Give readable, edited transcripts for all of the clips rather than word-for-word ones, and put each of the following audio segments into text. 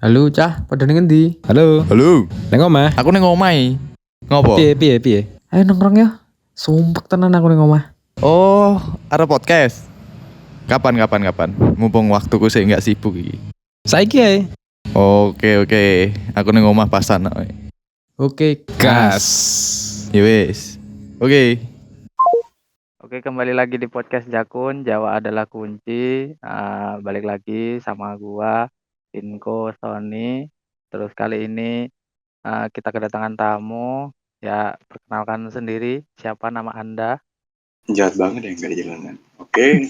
Halo cah, padha ning endi? Halo. Halo, Nang omah. aku ning omahe. Ngopo? Piye? Ayo nongkrong ya. Sumpek tenan aku ning omah. Oh, arep podcast. Kapan? Mumpung waktuku sih nggak sibuk iki. Saiki ae. Oke. Aku ning omah pasan. Oke, gas. Ya wis. Oke. Oke, kembali lagi di podcast Jakun, Jawa adalah kunci. Balik lagi sama gua, Inko, Sony. Terus kali ini kita kedatangan tamu. Ya, perkenalkan sendiri, siapa nama Anda? Jahat banget ya nggak dijalanin. Oke,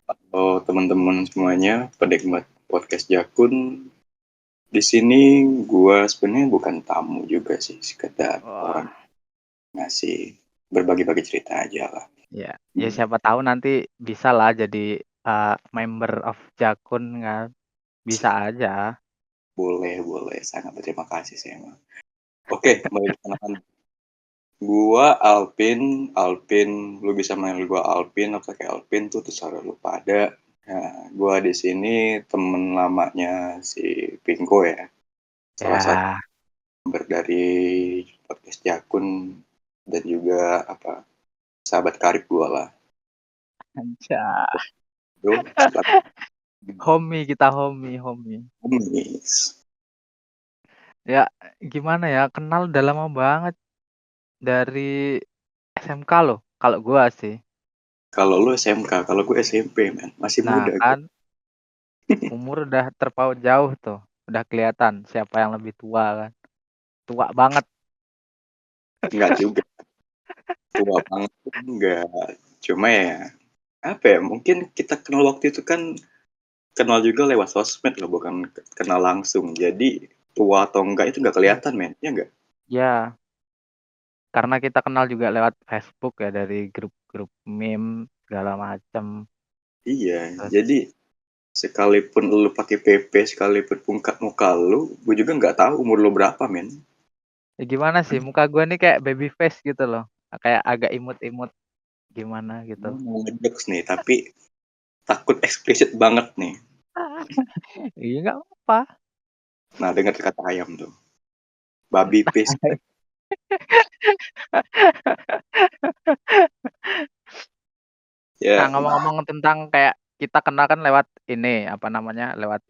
halo teman-teman semuanya, penikmat podcast Jakun. Di sini gua sebenarnya bukan tamu juga sih, sekedar Wah, orang ngasih berbagi-bagi cerita aja lah. ya siapa tahu nanti bisa lah jadi member of Jakun kan. Bisa aja. Boleh, sangat berterima kasih sih emang. Oke, kembali ke kenalan. Gua Alpin, lu bisa manggil gua Alpin atau kayak Alpin tuh terserah lu pada. Nah, gua di sini temen lamanya si Pinko ya, salah satu Ya, member dari podcast Jakun dan juga sahabat karib gue lah. aja. Bro, silakan. Homie kita, homie. Komis. Ya, gimana ya? Kenal udah lama banget dari SMK loh, kalau gua sih. Kalau lu SMK, kalau gue SMP, man. Masih Nah muda gue. kan, umur udah terpaut jauh tuh, udah kelihatan siapa yang lebih tua kan. Tua banget. Enggak juga. Tua banget tuh enggak. Cuma ya, mungkin kita kenal waktu itu kan kenal juga lewat sosmed loh, bukan kenal langsung. Jadi tua atau enggak itu enggak kelihatan, men. Ya enggak? Ya, karena kita kenal juga lewat Facebook ya, dari grup-grup meme segala macam. Iya, Terus jadi sekalipun lu pakai PP, sekalipun muka lu, gue juga nggak tahu umur lu berapa, men. ya gimana sih, muka gua nih kayak baby face gitu loh. Kayak agak imut-imut gimana gitu. Mau ngejokes nih, tapi takut eksplisit banget nih. Iya nggak apa. Nah, dengar kata ayam tuh. Babi face. Nah, Ya, ngomong-ngomong tentang kayak kita kenal kan lewat ini, apa namanya, lewat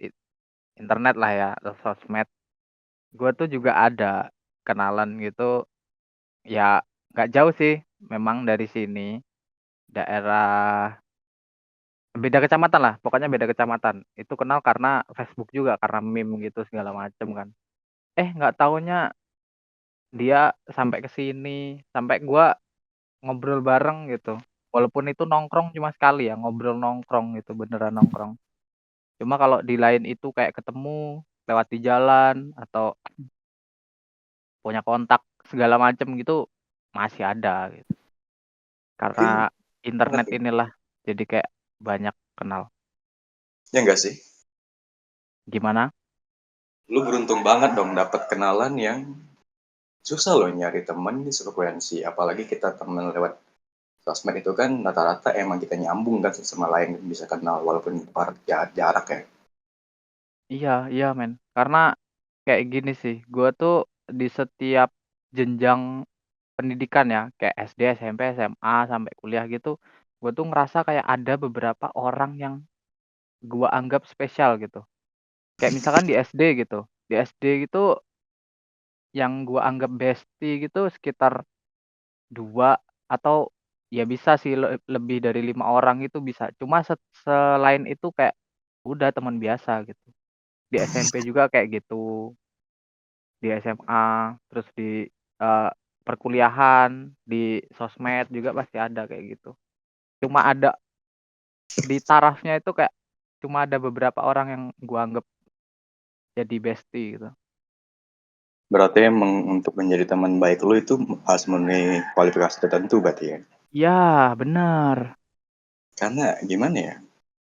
internet lah ya, sosmed. Gue tuh juga ada kenalan gitu, ya nggak jauh sih, memang dari sini, daerah beda kecamatan lah, pokoknya beda kecamatan. Itu kenal karena Facebook juga, karena meme gitu segala macem kan. Nggak taunya dia sampai ke sini, sampai gua ngobrol bareng gitu. Walaupun itu nongkrong cuma sekali ya, ngobrol nongkrong gitu, beneran nongkrong. Cuma kalau di lain itu kayak ketemu lewat di jalan atau punya kontak segala macem gitu, masih ada gitu. tapi Karena banget internet nih. inilah, jadi kayak banyak kenal. Ya enggak sih? Gimana? Lu beruntung banget dong dapat kenalan yang susah loh nyari temen di frekuensi. Apalagi kita temen lewat sosmed itu kan rata-rata emang kita nyambung kan satu sama lain bisa kenal walaupun jarak ya. Iya men. Karena kayak gini sih, gua tuh di setiap jenjang pendidikan ya, kayak SD, SMP, SMA, sampai kuliah gitu, gua tuh ngerasa kayak ada beberapa orang yang gua anggap spesial gitu. Kayak misalkan di SD gitu. Di SD gitu yang gua anggap bestie gitu sekitar 2 atau ya bisa sih lebih dari 5 orang itu bisa. Cuma selain itu kayak udah teman biasa gitu. Di SMP juga kayak gitu, di SMA, terus di, perkuliahan, di sosmed juga pasti ada kayak gitu. Cuma ada di tarafnya itu kayak cuma ada beberapa orang yang gua anggap jadi bestie gitu. Berarti emang untuk menjadi teman baik lu itu harus memenuhi kualifikasi tertentu berarti ya. Iya, bener. Karena gimana ya?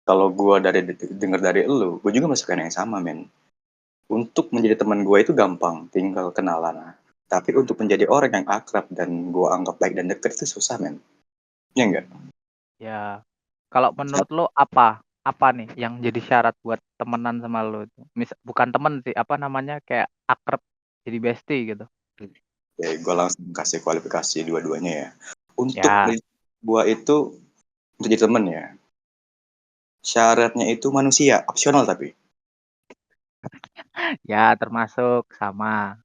Kalau gua dengar dari lu, gua juga masukan yang sama, men. Untuk menjadi teman gue itu gampang, tinggal kenalan. Tapi untuk menjadi orang yang akrab dan gue anggap baik dan deket itu susah, men. Ya enggak? Ya. Kalau menurut lo apa apa nih yang jadi syarat buat temenan sama lu itu? Bukan temen sih, apa namanya, kayak akrab, jadi bestie gitu? Ya, gue langsung kasih kualifikasi dua-duanya ya. Untuk Ya, gua itu untuk jadi temen ya, syaratnya itu manusia, opsional tapi. ya termasuk sama.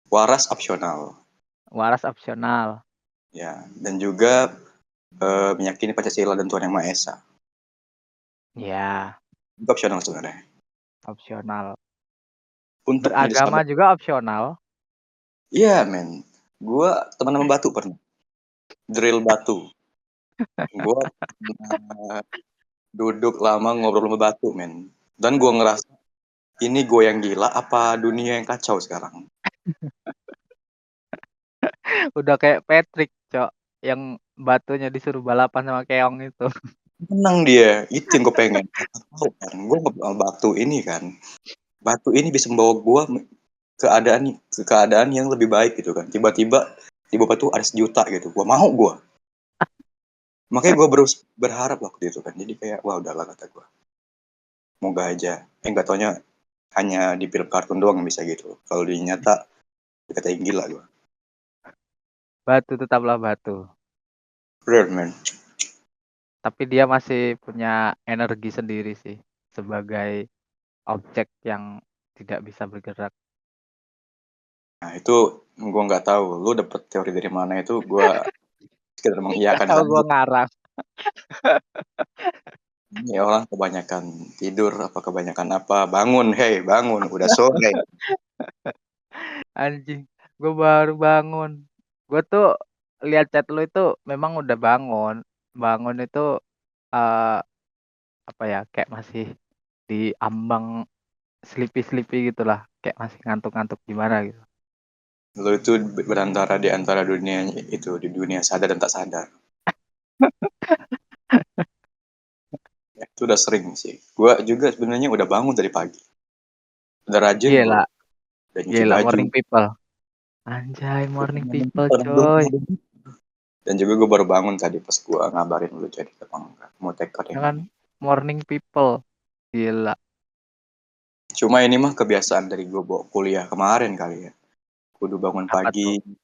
Waras opsional. Waras opsional. Ya, dan juga meyakini Pancasila dan Tuhan Yang Maha Esa. Ya, Itu opsional sebenarnya. opsional. Untuk menjadi Beragama sahabat, juga opsional. iya men. Gua teman sama batu pernah. Drill batu. Gua pernah duduk lama ngobrol sama batu men. Dan gua ngerasa ini gue yang gila apa dunia yang kacau sekarang. Udah kayak Patrick, Cok, yang batunya disuruh balapan sama keong itu. Menang dia, itu yang gue pengen. Tahu kan, gue ngobrol sama batu ini kan. Batu ini bisa membawa gue ke keadaan yang lebih baik gitu kan. Tiba-tiba di bawah batu ada 1 juta gitu. Gue mau gue. Makanya gue berharap waktu itu kan. Jadi kayak wah udahlah kata gue. Moga aja. Nggak taunya hanya di film kartun doang yang bisa gitu. Kalau di nyata dikatain gila gue. Batu tetaplah batu. Real man. Tapi dia masih punya energi sendiri sih sebagai objek yang tidak bisa bergerak. Nah itu gue nggak tahu. Lu dapet teori dari mana itu gue sekedar Gak mengiyakan tahu saja. gue ngarang. Ini orang kebanyakan tidur apa kebanyakan apa. Bangun, hey bangun. Udah sore. Anjing, gue baru bangun. Gue tuh lihat chat lu itu memang udah bangun. Bangun itu eh apa ya, kayak masih di ambang sleepy gitulah, kayak masih ngantuk-ngantuk gimana gitu. Lo itu berantara di antara dunia itu. Di dunia sadar dan tak sadar. Ya, itu udah sering sih. Gue juga sebenarnya udah bangun dari pagi. Udah rajin gue. Gila, Udah nyuci gila baju. morning people. Anjay, morning people coy. Dan juga gue baru bangun tadi pas gue ngabarin lu jadi mau take out Ya yang kan, ini. morning people. Gila. Cuma ini mah kebiasaan dari gue bawa kuliah kemarin kali ya. Kudu bangun Apa pagi. tuh?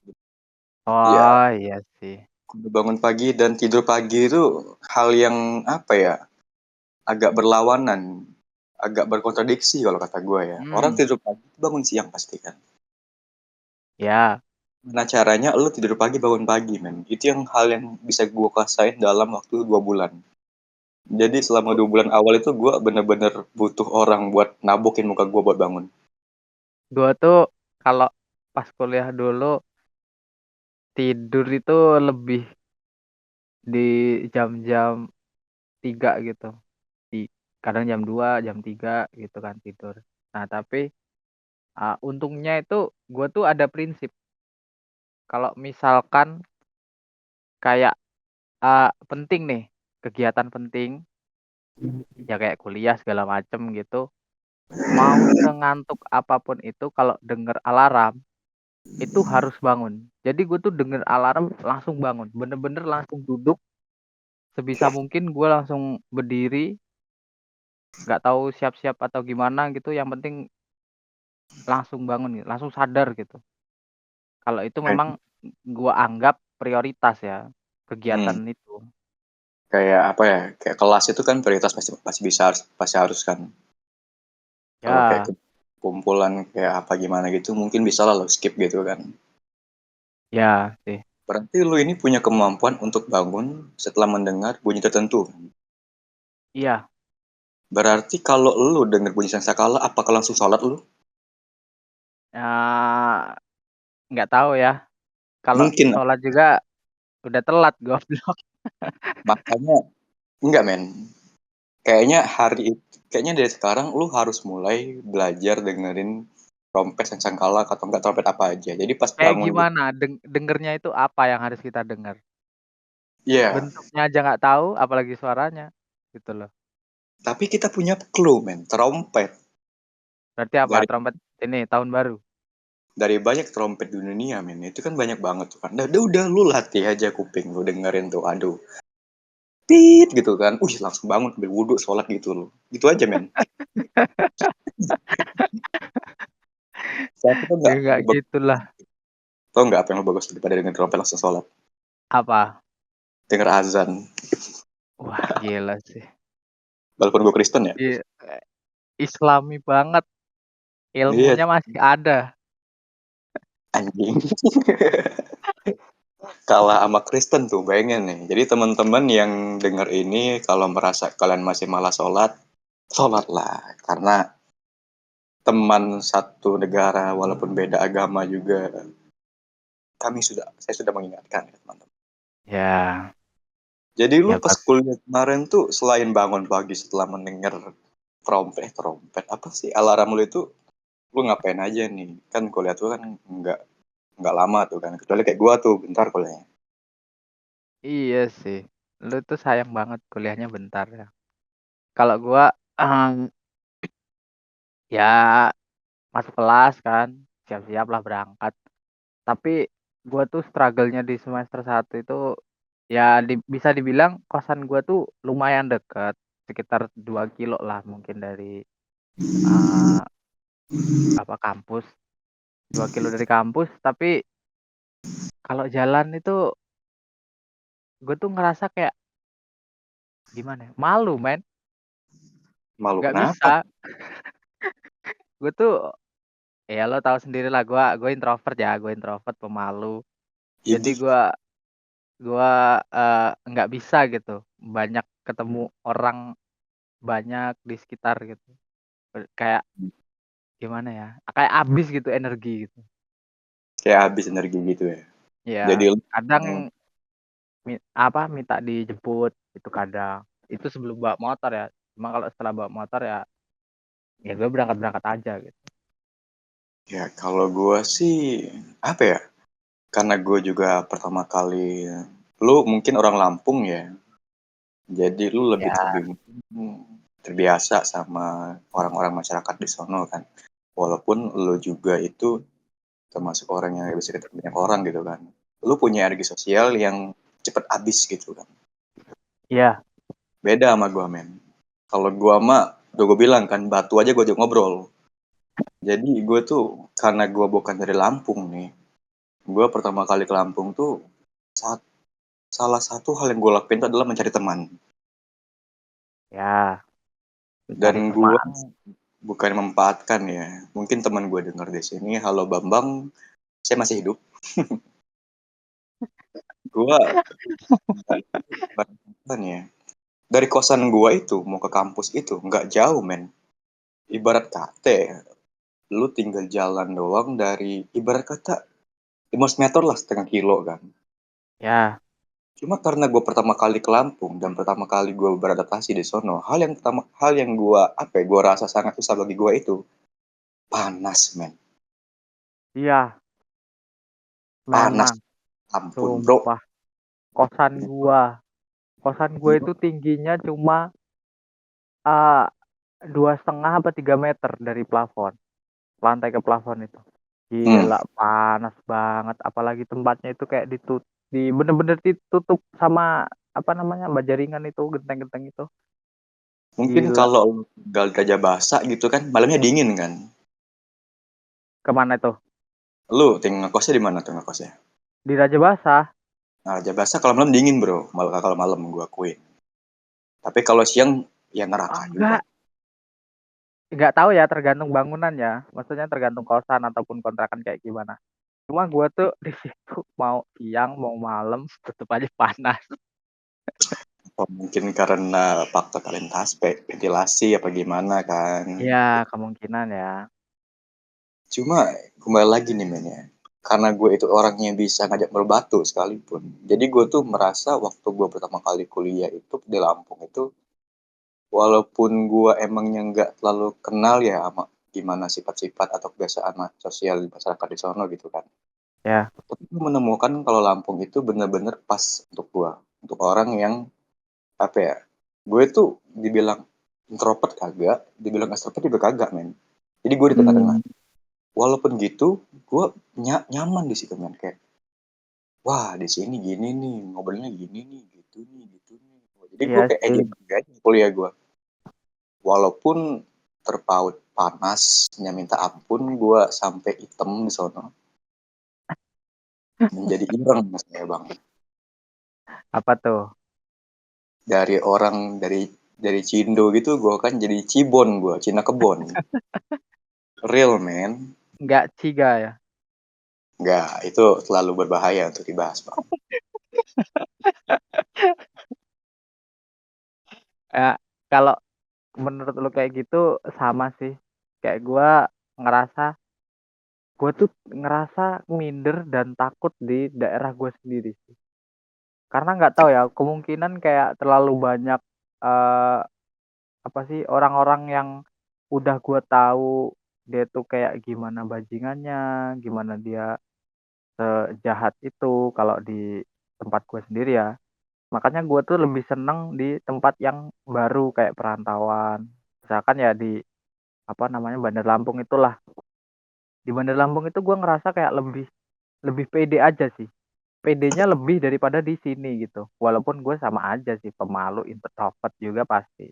Ya, Oh iya sih. kudu bangun pagi dan tidur pagi itu hal yang apa ya? Agak berlawanan, agak berkontradiksi kalau kata gue ya. Orang Hmm, tidur pagi bangun siang pasti kan. ya. Nah caranya lu tidur pagi bangun pagi men. Itu yang hal yang bisa gue kasain dalam waktu 2 bulan. Jadi selama 2 bulan awal itu gue bener-bener butuh orang buat nabokin muka gue buat bangun. Gue tuh kalau pas kuliah dulu tidur itu lebih di jam-jam 3 gitu. Di kadang jam 2, jam 3 gitu kan tidur. Nah, tapi untungnya itu gue tuh ada prinsip. Kalau misalkan kayak penting nih, kegiatan penting, ya kayak kuliah segala macem gitu. Mau sengantuk apapun itu kalau denger alarm itu harus bangun. Jadi gue tuh denger alarm langsung bangun. Bener-bener langsung duduk. Sebisa mungkin gue langsung berdiri. Nggak tahu siap-siap atau gimana gitu. Yang penting langsung bangun gitu. Langsung sadar gitu. Kalau itu memang gue anggap prioritas ya. Kegiatan Hmm, itu. kayak apa ya? Kayak kelas itu kan prioritas pasti bisa pasti harus kan. Kalau kayak Ya, kumpulan kayak apa gimana gitu mungkin bisa lah lo skip gitu kan. ya sih. Berarti lu ini punya kemampuan untuk bangun setelah mendengar bunyi tertentu. Iya. Berarti kalau lu denger bunyi sangkakala apakah langsung sholat lu? Ya, nggak tahu ya. Kalau Mungkin. sholat juga udah telat goblok. Makanya enggak men. Kayaknya dari sekarang lu harus mulai belajar dengerin trompet sangkakala atau enggak trompet apa aja. Jadi pas Kayak bangun lu, gimana? Dengernya itu apa yang harus kita dengar? iya. Bentuknya aja nggak tahu, apalagi suaranya, gitu loh. Tapi kita punya clue men, trompet. Berarti apa? Dari Trompet ini tahun baru. dari banyak trompet di dunia men, itu kan banyak banget tuh kan. Udah lu latih aja kuping lu dengerin tuh. Aduh, Tit gitu kan. Langsung bangun ambil wudhu, sholat gitu loh. Gitu aja, men. Tapi tuh Ya nggak gitulah. tau nggak apa yang lebih bagus daripada denger trompet langsung sholat? Apa? Denger azan. Wah, gila sih. Walaupun gue Kristen ya. Iya, Islami banget. Iya, Ilmunya masih ada. anjing. Kalah sama Kristen tuh, bayangin nih. Jadi teman-teman yang denger ini kalau merasa kalian masih malas sholat, sholatlah. Karena teman satu negara walaupun beda agama juga, saya sudah mengingatkan ya teman-teman. Ya, Jadi lu ya pas bagus. kuliah kemarin tuh selain bangun pagi setelah mendengar trompet apa sih alarm lu itu, lu ngapain aja nih? Kan kuliah tuh kan nggak lama tuh kan, kecuali kayak gua tuh bentar kuliahnya. Iya sih. Lu tuh sayang banget kuliahnya bentar ya. Kalau gua ya masuk kelas kan, siap-siap lah berangkat. Tapi gua tuh struggle-nya di semester 1 itu ya bisa dibilang kosan gua tuh lumayan deket, sekitar 2 kilo lah mungkin dari eh, kampus. 2 kilo dari kampus, tapi kalau jalan itu gue tuh ngerasa kayak gimana ya? Malu, men. Malu Nggak kenapa? bisa. Gue tuh ya lo tahu sendiri lah gue introvert ya, gue introvert pemalu. Jadi Idih, gue nggak bisa gitu banyak ketemu orang banyak di sekitar gitu. Kayak gimana ya? Kayak abis gitu energi gitu. kayak habis energi gitu ya. Ya, Jadi lu kadang minta dijemput itu kadang. Itu sebelum bawa motor ya. Cuma kalau setelah bawa motor ya gue berangkat aja gitu. ya kalau gua sih apa ya? Karena gue juga pertama kali, lu mungkin orang Lampung ya, jadi lu Ya, lebih terbiasa sama orang-orang masyarakat di sono kan. Walaupun lu juga itu termasuk orang yang bisa ketemu banyak orang gitu kan. Lu punya energi sosial yang cepet habis gitu kan. iya, Beda sama gua, men. Kalau gua mah, udah gue bilang kan, batu aja gue ajak ngobrol. Jadi gue tuh, karena gue bukan dari Lampung nih, gue pertama kali ke Lampung tuh, saat, salah satu hal yang gue lakuin itu adalah mencari teman. ya, Dan mencari gue teman. bukan memanfaatkan ya. Mungkin teman gue denger di sini, halo Bambang, saya masih hidup. Gue bukan ya. Dari kosan gue itu mau ke kampus itu nggak jauh, men. Ibarat kata, lu tinggal jalan doang dari ibarat kata 15 meter lah, setengah kilo kan. Ya, Cuma karena gue pertama kali ke Lampung dan pertama kali gue beradaptasi di sono, hal yang gue apa ya, gue rasa sangat susah bagi gue itu panas, men. iya, Panas, memang. ampun bro. Sumpah. Kosan gua. Kosan gue itu tingginya cuma eh 2,5 apa 3 meter dari plafon. Lantai ke plafon itu. Hmm, Gila, panas banget. Apalagi tempatnya itu kayak bener-bener ditutup sama apa namanya bajaringan itu, genteng-genteng itu. mungkin Gila. kalau lu tinggal di Raja Basa gitu kan, malamnya dingin kan. Kemana itu? Lu tinggal ngekosnya di mana tuh ngekosnya? Di Raja Basah. Nah, Raja Basa kalau malam dingin bro, malah kalau malam gue akuin. Tapi kalau siang ya neraka juga. Enggak. Enggak tahu ya, tergantung bangunan ya. Maksudnya tergantung kosan ataupun kontrakan kayak gimana. Cuma gue tuh di situ mau siang mau malam tetep aja panas. Atau mungkin karena faktor ventilasi apa gimana kan. Iya, kemungkinan ya. Cuma kembali lagi nih men ya. Karena gue itu orangnya bisa ngajak berbatu sekalipun. Jadi gue tuh merasa waktu gue pertama kali kuliah itu di Lampung itu, walaupun gue emangnya nggak terlalu kenal ya sama gimana sifat-sifat atau kebiasaan sosial di masyarakat di sono gitu kan. Ya, Tapi gue menemukan kalau Lampung itu bener-bener pas untuk gue. Untuk orang yang apa ya, gue tuh dibilang introvert kagak, dibilang extrovert juga kagak men. Jadi gue di tengah-tengah. Walaupun gitu, gue nyaman di situ men, kayak wah di sini gini nih, ngobrolnya gini nih, gitu nih, gitu nih. Jadi gue Iya kayak sih. enjoy aja kuliah gue. Walaupun terpaut panasnya minta ampun, gue sampai hitam di sono. Menjadi ireng mas saya bang. Apa tuh? Dari orang dari Cindo gitu, gue kan jadi Cibon gue, Cina Kebon. Real man. Nggak ciga ya? Enggak, itu terlalu berbahaya untuk dibahas bang. Ya, kalau menurut lu kayak gitu sama sih. Kayak gue tuh ngerasa minder dan takut di daerah gue sendiri sih. Karena nggak tahu ya, kemungkinan kayak terlalu banyak eh apa sih orang-orang yang udah gue tahu dia tuh kayak gimana bajingannya, gimana dia sejahat itu kalau di tempat gue sendiri ya. Makanya gue tuh lebih seneng di tempat yang baru kayak perantauan. Misalkan ya di apa namanya Bandar Lampung itulah. Di Bandar Lampung itu gue ngerasa kayak lebih lebih pede aja sih. PD-nya lebih daripada di sini gitu. Walaupun gue sama aja sih pemalu, introvert juga pasti.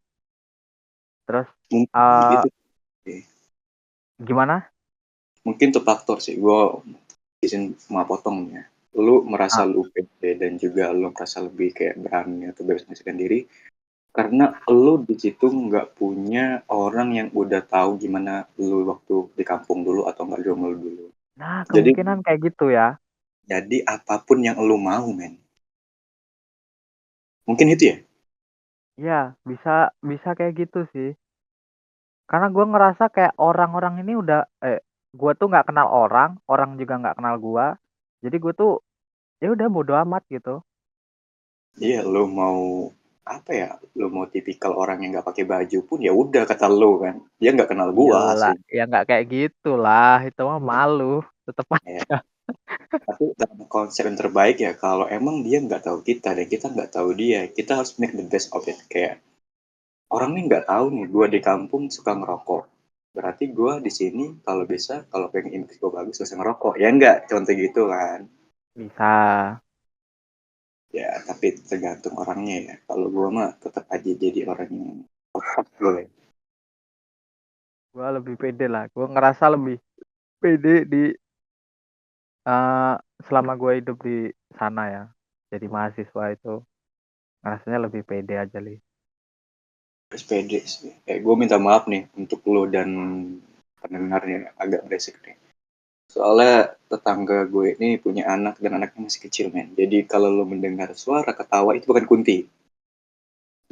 Terus Mungkin eh itu gimana? mungkin tuh faktor sih. Gue izin mau potongnya. Lu merasa Ah, lu pede dan juga lu merasa lebih kayak berani atau bebas menyesuaikan diri karena lu di situ nggak punya orang yang udah tahu gimana lu waktu di kampung dulu atau nggak di rumah lu dulu. nah, Jadi kemungkinan kayak gitu ya. apapun yang lu mau men. Mungkin itu ya. Iya, bisa bisa kayak gitu sih. Karena gue ngerasa kayak orang-orang ini gue tuh nggak kenal orang, orang juga nggak kenal gue. Jadi gue tuh ya udah bodo amat gitu. Iya, lu mau apa ya? Lu mau tipikal orang yang nggak pakai baju pun ya udah kata lu kan. Dia nggak kenal gua Iyalah, asli. ya nggak kayak gitulah. Itu mah malu, tetep Ya, aja. tapi dalam konsep yang terbaik ya kalau emang dia nggak tahu kita dan kita nggak tahu dia, kita harus make the best of it. Kayak orang nih nggak tahu nih, gua di kampung suka ngerokok. Berarti gua di sini kalau bisa kalau pengen image gua bagus gak usah ngerokok. Ya enggak, contoh gitu kan. Bisa. Ya, tapi tergantung orangnya ya. Kalau gua mah tetap aja jadi orang yang boleh. Gue lebih pede lah. Gue ngerasa lebih pede di eh selama gue hidup di sana ya. Jadi mahasiswa itu ngerasanya lebih pede aja li. SPD sih. Gue minta maaf nih untuk lo dan pendengarnya agak berisik nih. Soalnya tetangga gue ini punya anak dan anaknya masih kecil men. Jadi kalau lo mendengar suara ketawa itu bukan kunti.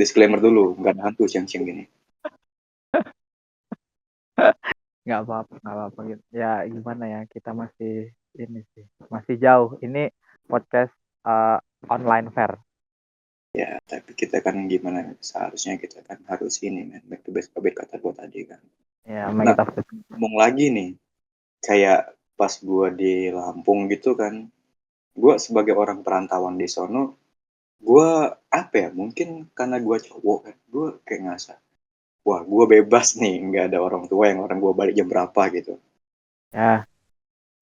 Disclaimer dulu, nggak ada hantu siang-siang gini. Nggak apa-apa gitu. Ya gimana ya, kita masih ini sih, masih jauh. Ini podcast eh, online fair. Ya, tapi kita kan gimana, seharusnya kita kan harus ini men. Back to base public kata gue tadi kan. Ya, make Nah, it up to. ngomong lagi nih, kayak pas gue di Lampung gitu kan, gue sebagai orang perantauan di sono, gue apa ya, mungkin karena gue cowok kan, gue kayak ngerasa wah gue bebas nih nggak ada orang tua yang orang gue balik jam berapa gitu. Ya,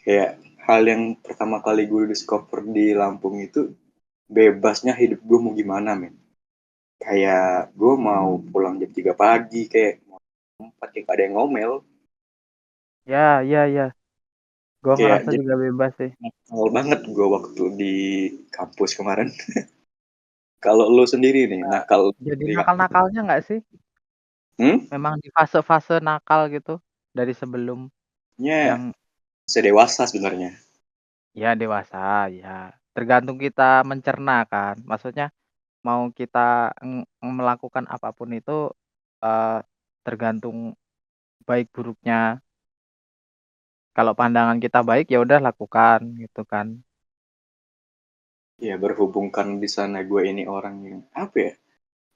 Kayak hal yang pertama kali gue discover di Lampung itu bebasnya hidup gue mau gimana men. Kayak gue mau pulang jam 3 pagi kayak mau 4 kayak gak ada yang ngomel. ya, ya, ya. Gue Kayak ngerasa jadi juga bebas sih. nakal banget gue waktu di kampus kemarin. Kalau lo sendiri nih nakal Jadi di kampus. nakal-nakalnya nggak sih? Hmm? Memang di fase-fase nakal gitu dari sebelum Nya yang sedewasa sebenarnya. ya dewasa ya. Tergantung kita mencerna kan. Maksudnya mau kita melakukan apapun itu eh, tergantung baik buruknya. Kalau pandangan kita baik ya udah lakukan gitu kan. Ya berhubung kan di sana gue ini orang yang apa ya,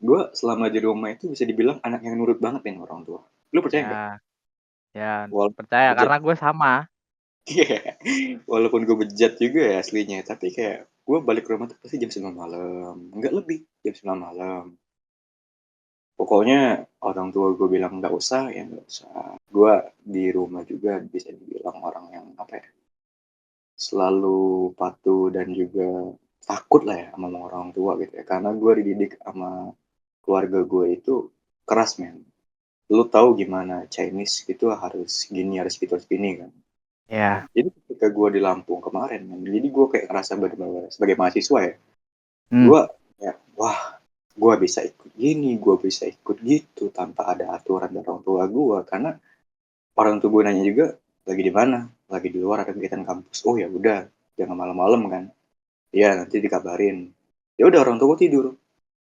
gue selama di rumah itu bisa dibilang anak yang nurut banget nih orang tua. Lu percaya nggak? Ya, ya Walaupun percaya bejat, karena gue sama. iya. Walaupun gue bejat juga ya aslinya, tapi kayak gue balik ke rumah tuh pasti jam 9 malam, nggak lebih jam 9 malam. Pokoknya orang tua gue bilang nggak usah, ya nggak usah. Gue di rumah juga bisa dibilang orang yang apa ya, selalu patuh dan juga takut lah ya sama orang tua gitu ya. Karena gue dididik sama keluarga gue itu keras, men. Lu tahu gimana Chinese itu harus gini, harus gitu, harus gini kan. Ya. Jadi ketika gue di Lampung kemarin, men, jadi gue kayak ngerasa bener-bener sebagai mahasiswa ya, Hmm. gue ya wah, gue bisa ikut gini, gue bisa ikut gitu tanpa ada aturan dari orang tua gue, karena orang tua gue nanya juga lagi di mana, lagi di luar ada kegiatan kampus. Oh ya udah, jangan malam-malam kan. Iya nanti dikabarin. Ya udah orang tua gue tidur.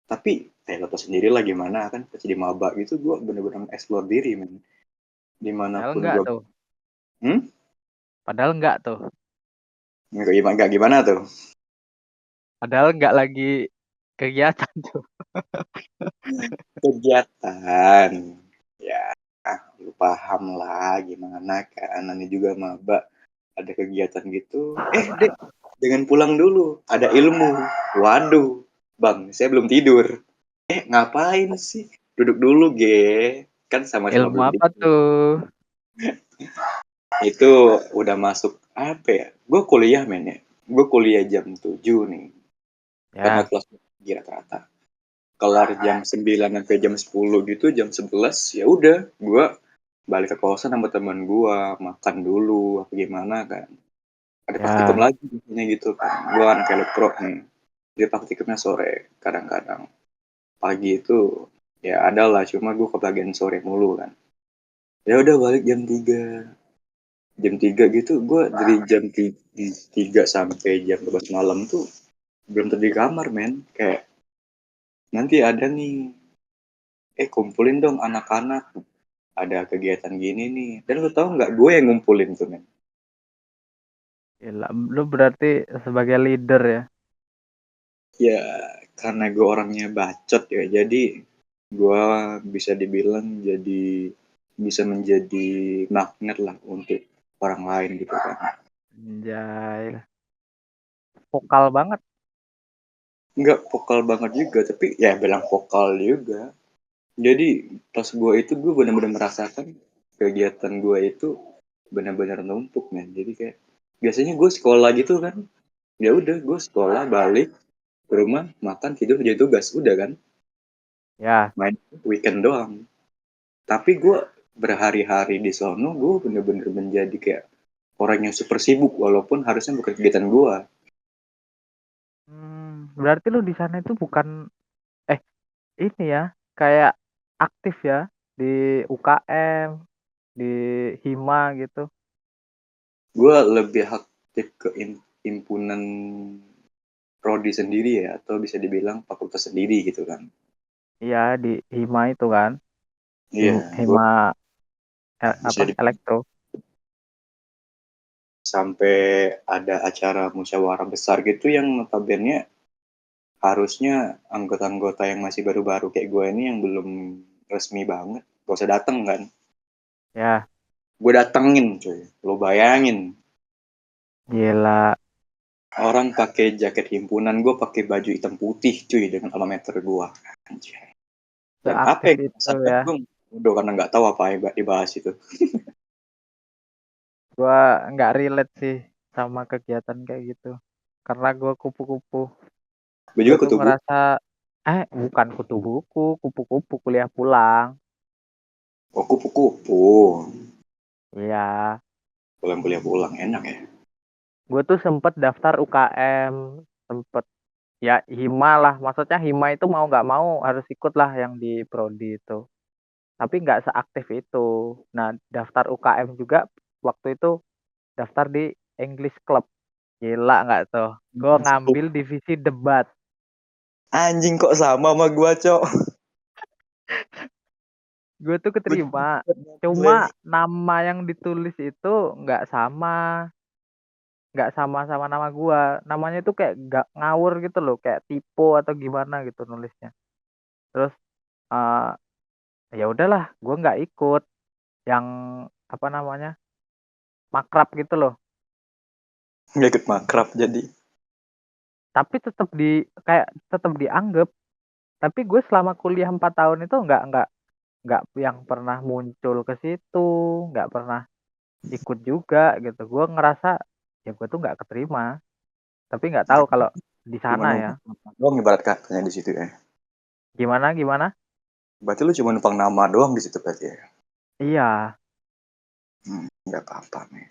Tapi lo tau sendiri lah gimana kan, pas di maba gitu gue bener-bener explore diri, men. Padahal Dimanapun enggak gue, tuh. hmm? Padahal enggak tuh. Nggak gimana tuh? Padahal enggak lagi kegiatan tuh. Kegiatan. Ya, lu paham lah gimana kan. Namanya juga maba, ada kegiatan gitu. Dek, jangan pulang dulu. Ada ilmu. Waduh, bang, saya belum tidur. Ngapain sih? Duduk dulu, ge. Kan sama-sama Ilmu belum apa tidur. tuh? Itu udah masuk apa ya? Gue kuliah, men ya. Gue kuliah jam 7 nih. Karena Ya. kelas tinggi rata-rata. Kelar jam 9 sampai jam 10 gitu, jam 11 ya udah, gue balik ke kosan sama teman gue, makan dulu apa gimana kan. Ada praktikum Ya. lagi biasanya gitu kan. Gue anak elektro nih. Jadi praktikumnya sore kadang-kadang. Pagi itu ya ada lah, cuma gue kebagian sore mulu kan. Ya udah balik jam 3. Jam 3 gitu gue dari jam 3 sampai jam 12 malam tuh belum tidur di kamar, men. Kayak nanti ada nih, kumpulin dong anak-anak, ada kegiatan gini nih. Dan lu tahu nggak, gue yang ngumpulin tuh, men. Gila, lu berarti sebagai leader ya. Ya karena gue orangnya bacot ya, jadi gue bisa dibilang jadi bisa menjadi magnet lah untuk orang lain gitu kan. Anjay. Vokal banget. Nggak vokal banget juga, tapi ya bilang vokal juga. Jadi pas gue itu gue benar-benar merasakan kegiatan gue itu benar-benar numpuk, men. Jadi kayak biasanya gue sekolah gitu kan, ya udah gue sekolah balik ke rumah, makan, tidur, kerja tugas, udah kan, Ya. main weekend doang. Tapi gue berhari-hari di sono, gue bener-bener menjadi kayak orang yang super sibuk walaupun harusnya bukan kegiatan gue. Berarti lu di sana itu bukan ini ya, kayak aktif ya di UKM, di Hima gitu. Gue lebih aktif ke himpunan prodi sendiri ya, atau bisa dibilang fakultas sendiri gitu kan. Iya, di Hima itu kan. Iya, gue Hima bisa elektro. sampai ada acara musyawarah besar gitu yang notabene harusnya anggota-anggota yang masih baru-baru kayak gue ini yang belum resmi banget gak usah dateng kan, Ya, gue datengin cuy, lo bayangin gila. orang pakai jaket himpunan, gue pakai baju hitam putih cuy dengan alameter gue. Anjay. Dan apa Seaktif yang itu sampai ya. gue udah karena nggak tahu apa yang dibahas itu. Gua nggak relate sih sama kegiatan kayak gitu. Karena gua kupu-kupu. Gue Gua juga tuh ketubuh. ngerasa bukan kutu buku, kupu-kupu kuliah pulang. Oh, kupu-kupu Iya, pulang kuliah pulang enak ya. gua tuh sempet daftar UKM, sempet ya Hima lah. Maksudnya Hima itu mau nggak mau harus ikut lah yang di prodi itu. Tapi nggak seaktif itu. Nah, daftar UKM juga waktu itu daftar di English Club. Gila nggak tuh? Gue ngambil divisi debat. Anjing kok sama gua cok. Gue tuh Gue keterima. juga Cuma nama yang ditulis itu nggak sama. Nggak sama nama gue. Namanya itu kayak nggak ngawur gitu loh. Kayak typo atau gimana gitu nulisnya. Terus eh ya udahlah. Gue nggak ikut. Yang apa namanya, makrab gitu loh. nggak ikut makrab jadi. Tapi tetap dianggap. Tapi gue selama kuliah 4 tahun itu nggak yang pernah muncul ke situ, nggak pernah ikut juga gitu. Gue ngerasa ya gue tuh nggak keterima, tapi nggak tahu kalau di Cuma sana ya. numpang doang ibarat katanya di situ ya. Gimana? Berarti lu cuma numpang nama doang di situ berarti ya? Iya, Nggak apa-apa, men.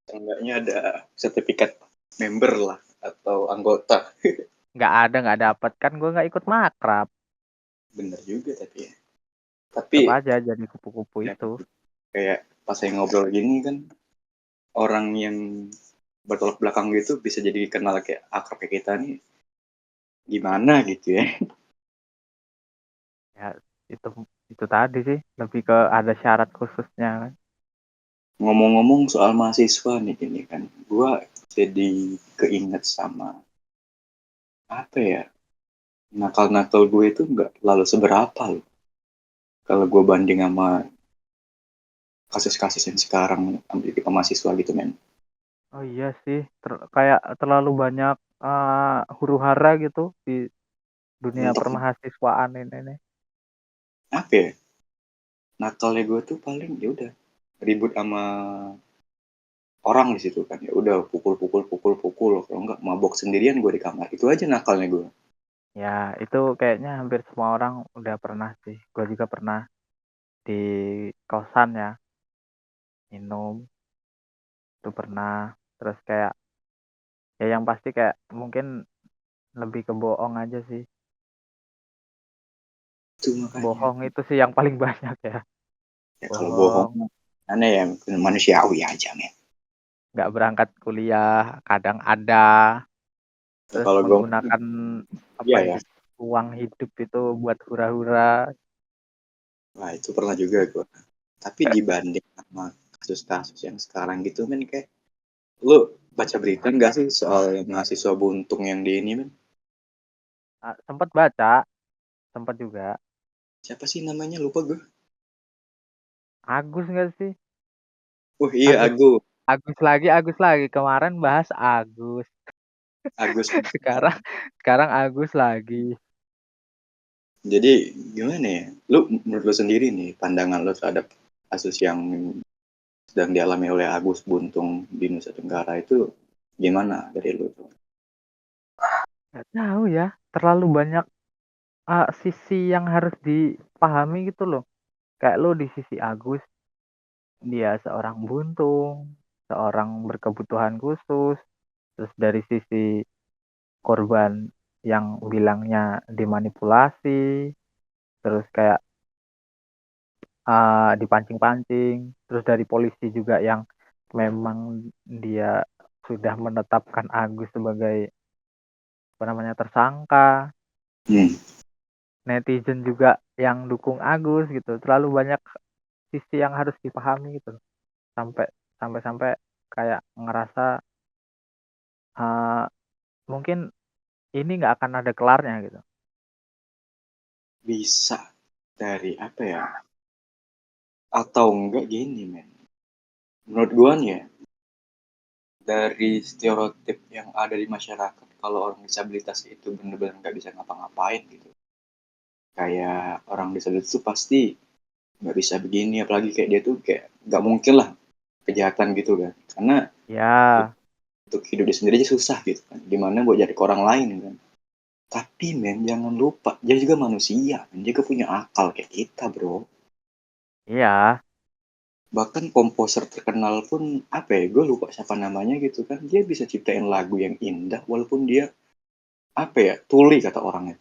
Seenggaknya ada sertifikat member lah atau anggota. nggak dapat kan gue nggak ikut makrab. Bener juga tapi ya. Tetap Tapi aja jadi kupu-kupu ya, itu. kayak pas saya ngobrol gini kan, orang yang bertolak belakang gitu bisa jadi kenal kayak akrab kayak kita nih gimana gitu ya. Ya itu itu tadi sih lebih ke ada syarat khususnya kan. Ngomong-ngomong soal mahasiswa nih gini kan, gua jadi keinget sama apa ya, nakal-nakal gue itu nggak terlalu seberapa loh kalau gue banding sama kasus-kasus yang sekarang ambil kita mahasiswa gitu men. Oh iya sih, kayak terlalu banyak huru hara gitu di dunia Untuk permahasiswaan ini nih. apa ya, nakalnya gue tuh paling ya udah ribut sama orang di situ kan, ya udah pukul kalau nggak mabok sendirian gue di kamar, itu aja nakalnya gue. Ya itu kayaknya hampir semua orang udah pernah sih. Gue juga pernah di kosan ya minum itu pernah. Terus kayak ya yang pasti kayak mungkin lebih ke bohong aja sih. Itu makanya Bohong itu sih yang paling banyak ya. ya kalau bohong Bohong, aneh ya, manusiawi aja men. nggak berangkat kuliah, kadang ada, Ya, terus kalau gue menggunakan apa iya ya, itu uang hidup itu buat hura-hura. nah itu pernah juga gue, tapi dibanding sama kasus-kasus yang sekarang gitu men, kayak lu baca berita nggak sih soal mahasiswa buntung yang di ini men? Sempat baca, sempat juga. Siapa sih namanya, lupa gue. Agus nggak sih? Oh iya, Agus, Agus. Agus lagi. Kemarin bahas Agus. Agus. Sekarang, sekarang Agus lagi. Jadi gimana ya? Lu menurut lu sendiri nih, pandangan lu terhadap kasus yang sedang dialami oleh Agus Buntung di Nusa Tenggara itu gimana dari lu? Nggak tahu ya, terlalu banyak sisi yang harus dipahami gitu loh. Kayak lo di sisi Agus, dia seorang buntung, seorang berkebutuhan khusus. Terus dari sisi korban yang bilangnya dimanipulasi, terus kayak dipancing-pancing, terus dari polisi juga yang memang dia sudah menetapkan Agus sebagai apa namanya tersangka, Hmm, netizen juga yang dukung Agus gitu, terlalu banyak sisi yang harus dipahami gitu, sampai sampai kayak ngerasa uh, mungkin ini nggak akan ada kelarnya gitu. bisa dari apa ya? Atau enggak gini men? Menurut gua nih ya, dari stereotip yang ada di masyarakat kalau orang disabilitas itu benar-benar nggak bisa ngapa-ngapain gitu. Kayak orang disabilitas itu pasti nggak bisa begini, apalagi kayak dia tuh kayak nggak mungkin lah kejahatan gitu kan, karena Ya, untuk hidup dia sendiri aja susah gitu kan, gimana buat jadi ke orang lain gitu kan. Tapi men jangan lupa dia juga manusia men. Dia juga punya akal kayak kita bro. iya, Bahkan komposer terkenal pun apa ya, gue lupa siapa namanya gitu kan, dia bisa ciptain lagu yang indah walaupun dia apa ya, tuli kata orangnya.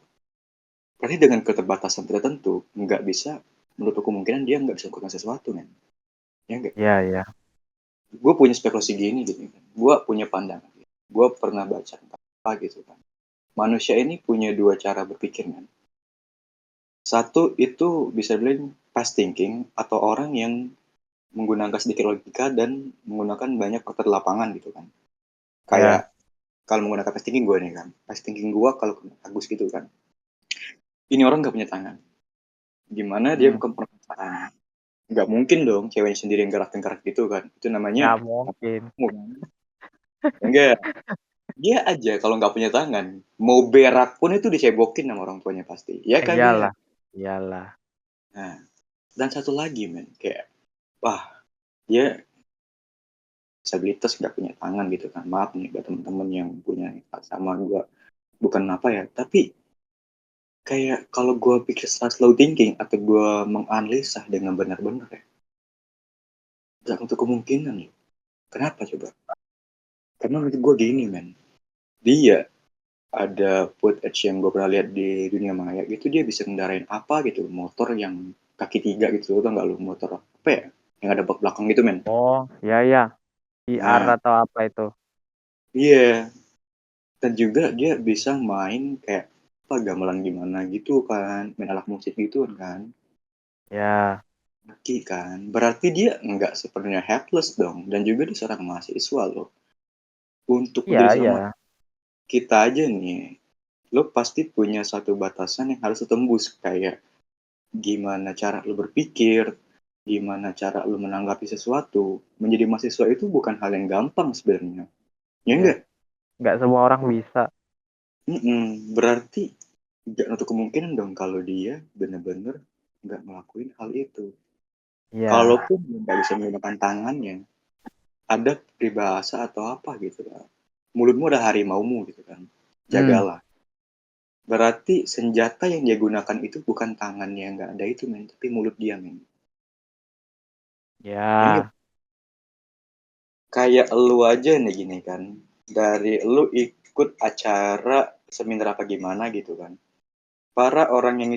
Berarti dengan keterbatasan tertentu nggak bisa menutup kemungkinan dia nggak bisa melakukan sesuatu men, ya enggak. iya, iya. Gue punya spekulasi gini gitu kan, gue punya pandangan, gue pernah baca apa gitu kan, manusia ini punya dua cara berpikir kan. Satu itu bisa bilang fast thinking, atau orang yang menggunakan sedikit logika dan menggunakan banyak faktor lapangan gitu kan. Kayak Ya, kalau menggunakan fast thinking gue nih kan, fast thinking gue kalau Agus gitu kan, ini orang nggak punya tangan, gimana dia hmm, bukan permasalahan, nggak mungkin dong ceweknya sendiri yang gerak-gerak gitu kan, itu namanya nggak mungkin. enggak. Dia aja kalau nggak punya tangan, mau berak pun itu dicebokin sama orang tuanya pasti. Ya kagak. Iyalah, iyalah. Nah, dan satu lagi men, kayak wah, dia disabilitas nggak punya tangan gitu kan. Maaf nih buat temen-temen yang punya sama gua, bukan apa ya, tapi Kayak kalau gue pikir secara slow thinking atau gue menganalisa dengan benar-benar ya, nggak untuk kemungkinan loh. Kenapa coba? Karena menurut gue gini men, dia ada footage yang gue pernah lihat di dunia maya gitu, dia bisa ngendarain apa gitu, motor yang kaki 3 gitu, lo tau nggak lu motor apa ya? Yang ada bak belakang gitu men. Oh, ya. VR Nah, atau apa itu? iya. Dan juga dia bisa main kayak apa gamelan gimana gitu kan, main alat musik gitu kan. Ya, Kaki kan. Berarti dia nggak sepenuhnya helpless dong. Dan juga dia seorang mahasiswa loh. Untuk iya, menjadi seorang iya. kita aja nih, lo pasti punya suatu batasan yang harus lo tembus. Kayak gimana cara lo berpikir, gimana cara lo menanggapi sesuatu. Menjadi mahasiswa itu bukan hal yang gampang sebenarnya. Ya Iya. enggak? Nggak semua orang bisa. Berarti nggak untuk kemungkinan dong kalau dia bener-bener nggak ngelakuin hal itu. Iya. Kalaupun dia nggak bisa menggunakan tangannya, ada peribahasa atau apa gitu kan. Mulutmu ada harimaumu gitu kan. Hmm. Jagalah. Berarti senjata yang dia gunakan itu bukan tangannya yang nggak ada itu men, tapi mulut dia men. Ya nggak? Ya. Kayak lu aja nih gini kan. Dari lu ikut acara seminar apa gimana gitu kan. Para orang-orang yang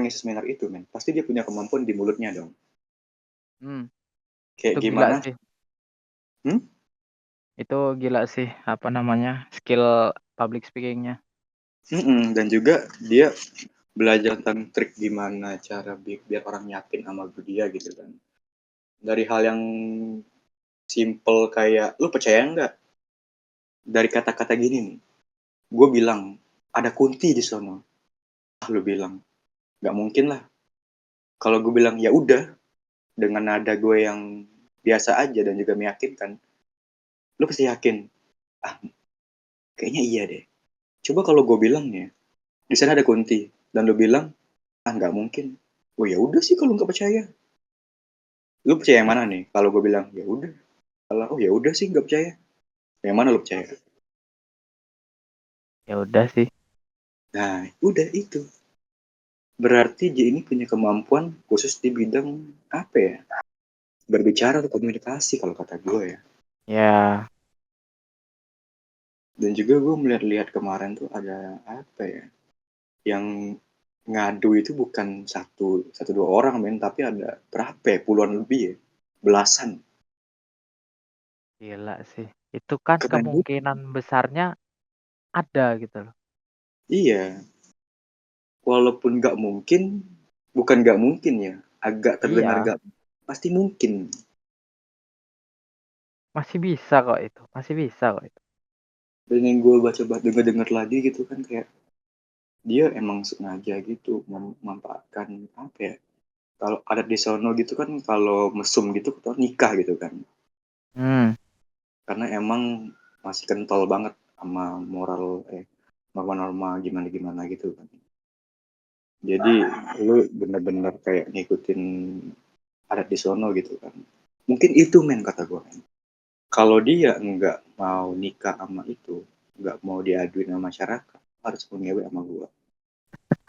ngisi seminar itu men, pasti dia punya kemampuan di mulutnya dong. Hmm. Kayak Itu gila gimana? sih. Hmm? Itu gila sih. Apa namanya? Skill public speakingnya. Dan juga dia belajar tentang trik gimana cara biar orang yakin sama dia gitu kan. Dari hal yang simple kayak, lu percaya nggak? Dari kata-kata gini nih, gue bilang, ada kunti di sono. Ah, lu bilang, nggak mungkin lah. Kalau gue bilang, ya udah, dengan nada gue yang biasa aja dan juga meyakinkan, lu pasti yakin. Ah, kayaknya iya deh. Coba kalau gue bilang nih, di sana ada kunti, dan lu bilang, ah nggak mungkin. Oh ya udah sih kalau nggak percaya. Lu percaya yang mana nih? Kalau gue bilang ya udah, kalau oh ya udah sih nggak percaya. Yang mana lu percaya? Ya udah sih. Nah, udah itu. Berarti dia ini punya kemampuan khusus di bidang apa ya? Berbicara atau komunikasi kalau kata gue ya. Ya. Dan juga gue melihat-lihat kemarin tuh ada apa ya? Yang ngadu itu bukan satu dua orang men, tapi ada berapa ya? Puluhan lebih ya, belasan. Gila sih. Itu kan Keren juga. kemungkinan besarnya ada gitu loh. Iya, walaupun nggak mungkin, bukan nggak mungkin ya, agak terdengar Iya. nggak, pasti mungkin. Masih bisa kok itu. Masih bisa kok itu. Dan yang gue baca denger lagi gitu kan kayak dia emang sengaja gitu memanfaatkan apa ya, kalau adat di sono gitu kan kalau mesum gitu atau nikah gitu kan, Hmm. karena emang masih kental banget sama moral norma-norma gimana gimana gitu kan. Jadi lu bener-bener kayak ngikutin adat di sono gitu kan, mungkin itu men kata gue men. Kalau dia nggak mau nikah sama itu, nggak mau diaduin sama masyarakat, harus mengewe sama gue.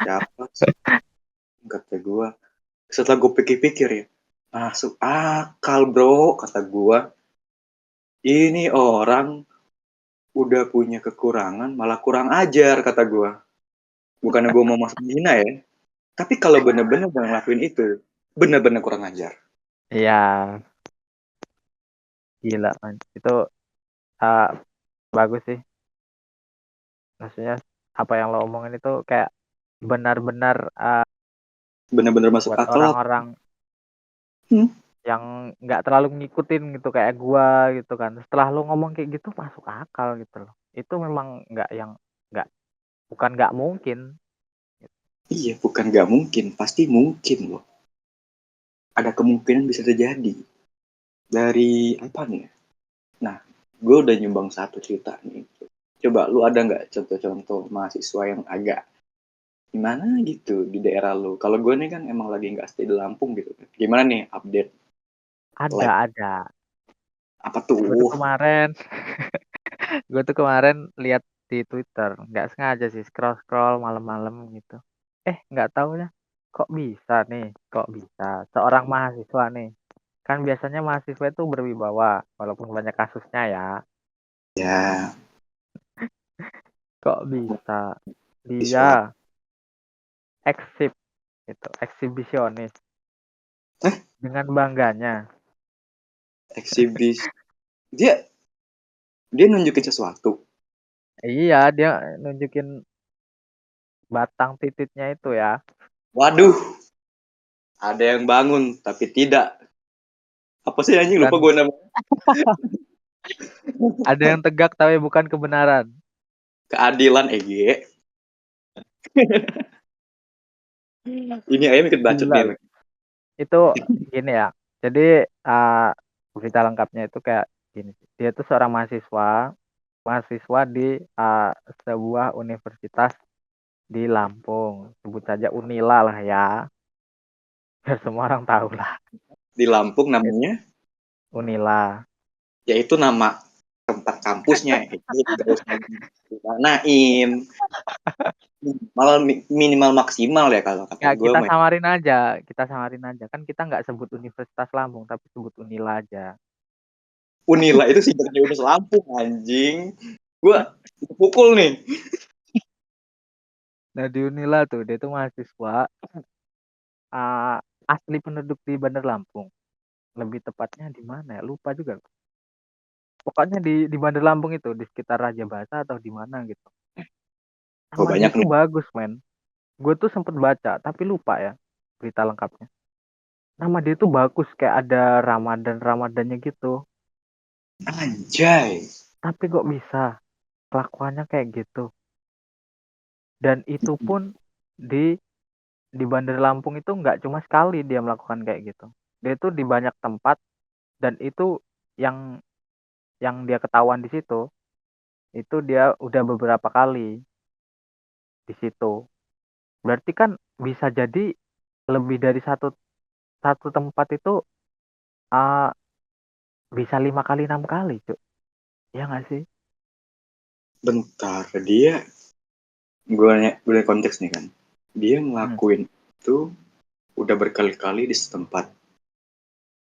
Siapa sih? Kata gue. Setelah gue pikir-pikir ya, masuk akal bro, kata gue. Ini orang udah punya kekurangan, malah kurang ajar, kata gue. Bukannya gue mau masuk hina ya, tapi kalau bener-bener udah ngelakuin itu, bener-bener kurang ajar. Iya. Gila man. Itu uh, bagus sih. Maksudnya apa yang lo omongin itu kayak benar-benar Bener-bener masuk buat akal. orang-orang Hmm, yang nggak terlalu ngikutin gitu kayak gua gitu kan. Setelah lo ngomong kayak gitu masuk akal gitu loh. Itu memang nggak bukan nggak mungkin. iya, bukan nggak mungkin, pasti mungkin loh. Ada kemungkinan bisa terjadi. Dari apa nih ya? Nah, gue udah nyumbang satu cerita nih. Coba lu ada nggak contoh-contoh mahasiswa yang agak gimana gitu di daerah lu? Kalau gue nih kan emang lagi nggak stay di Lampung gitu kan. Gimana nih update lab? Ada. Apa Gue tuh tuh? kemarin gue tuh kemarin lihat di Twitter, nggak sengaja sih scroll-scroll malam-malam gitu. Nggak taunya kok bisa nih, kok bisa seorang mahasiswa nih. Kan biasanya mahasiswa itu berwibawa walaupun banyak kasusnya ya. Ya, Kok bisa siswa. dia eksib gitu, eksibisionis Eh, dengan bangganya. eksibis. Dia dia nunjukin sesuatu. Iya, dia nunjukin batang titiknya itu ya. Waduh, ada yang bangun tapi tidak. Apa sih anjing, lupa Bukan gue nama. ada yang tegak tapi bukan kebenaran. Keadilan EG. Ini ayam ikut bacot Gila nih. loh. Itu gini ya. Jadi berita lengkapnya itu kayak gini. Dia tuh seorang mahasiswa di sebuah universitas di Lampung. Sebut saja Unila lah ya. Biar semua orang tahu lah. Di Lampung namanya, Unila. yaitu nama tempat kampusnya. Itu gak usah dimanain. Malah minimal maksimal ya kalau kata Ya gue. kita samarin aja. Kita samarin aja. Kan kita nggak sebut Universitas Lampung, tapi sebut Unila aja. Unila itu singkatnya Unis Lampung anjing. Gue pukul nih. Nah di Unila tuh dia tuh mahasiswa ah, asli penduduk di Bandar Lampung. Lebih tepatnya di mana ya? Lupa juga. Pokoknya di Bandar Lampung itu di sekitar Raja Basa atau di mana gitu. Oh Nama dia banyak tuh nih. bagus men. Gue tuh sempet baca tapi lupa ya berita lengkapnya. Nama dia tuh bagus kayak ada Ramadannya gitu. Anjay. Tapi kok bisa kelakuannya kayak gitu. Dan itu pun di Bandar Lampung itu nggak cuma sekali dia melakukan kayak gitu. Dia itu di banyak tempat dan itu yang dia ketahuan di situ itu dia udah beberapa kali di situ. Berarti kan bisa jadi lebih dari satu satu tempat itu uh, bisa 5 kali 6 kali, Cuk. Ya nggak sih? Bentar, gue konteks nih kan. Dia Hmm. ngelakuin itu udah berkali-kali di setempat.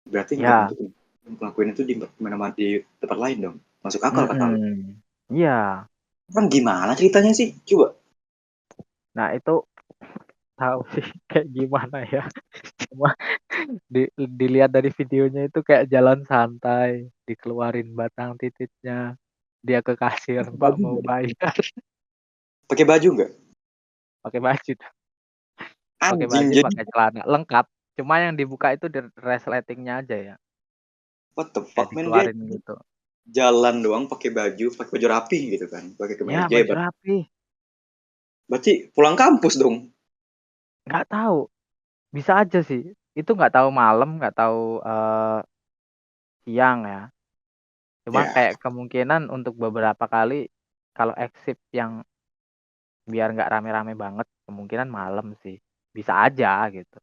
Berarti nggak Ya. mungkin ngelakuin itu di mana di tempat lain dong. Masuk akal kata lu. Iya. Kan gimana ceritanya sih? Coba. Nah itu tahu sih kayak gimana ya. Cuma dilihat dari videonya itu kayak jalan santai, dikeluarin batang titiknya, dia ke kasir, Pakai Mbak baju mau nggak? bayar, Pakai baju nggak? pakai baju, pakai Anjing, baju, jadi pakai celana, lengkap. Cuma yang dibuka itu di resletingnya aja ya, what the kayak fuck man, dia dikeluarin gitu. jalan doang pakai baju rapi gitu kan. Pakai Ya kemeja baju ya. rapi, Berarti pulang kampus dong. nggak tahu, bisa aja sih. Itu nggak tahu malam, nggak tahu siang ya. Cuma Ya, kayak kemungkinan untuk beberapa kali kalau eksip yang biar nggak rame-rame banget, kemungkinan malam sih. Bisa aja gitu.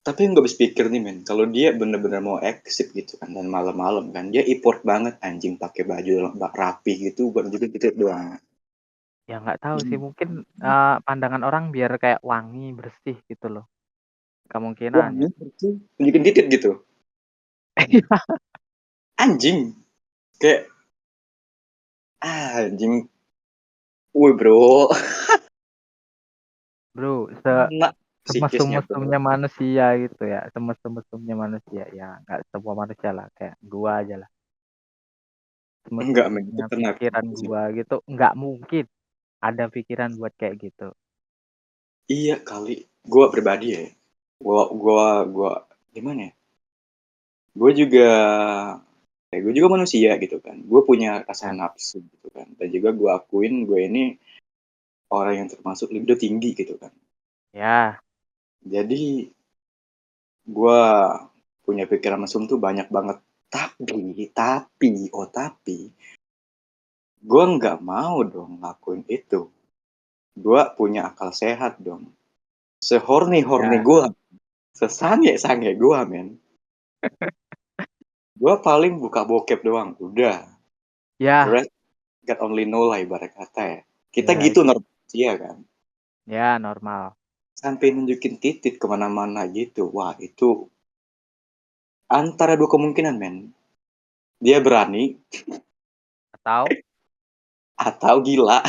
tapi yang gue habis pikir nih men, kalau dia bener-bener mau exit gitu kan dan malam-malam kan, dia effort banget anjing pakai baju rapi gitu buat juga gitu doang. Ya nggak tahu sih, mungkin pandangan orang biar kayak wangi, bersih gitu loh. Wah, Kemungkinan ini ya. tunjukin titit gitu. Anjing. Kayak anjing. Woi bro, Bro, anak psikisnya bro. semesum-mesumnya manusia gitu ya. Semesum-mesumnya manusia ya, nggak semua manusia lah, kayak gua aja lah. Enggak men, itu Semesum-mesumnya kenapa pikiran sih? gua gitu, nggak mungkin ada pikiran buat kayak gitu. Iya kali, gue pribadi ya. Gua gimana ya? Gue juga gue juga manusia gitu kan. Gue punya rasa Ya, nafsu gitu kan. Dan juga gue akuin gue ini orang yang termasuk libido tinggi gitu kan. ya, Jadi gue punya pikiran mesum tuh banyak banget. Tapi gue nggak mau dong ngakuin itu. Gue punya akal sehat dong. Sehorni-horni ya. gue, sesange-sange gue men. Gue paling buka bokep doang, udah. Ya, The God only know lah ibarat kata ya. Kita Ya gitu itu. iya kan. Ya normal. Sampai nunjukin titik kemana-mana gitu. Wah itu antara dua kemungkinan men. Dia berani Atau atau gila.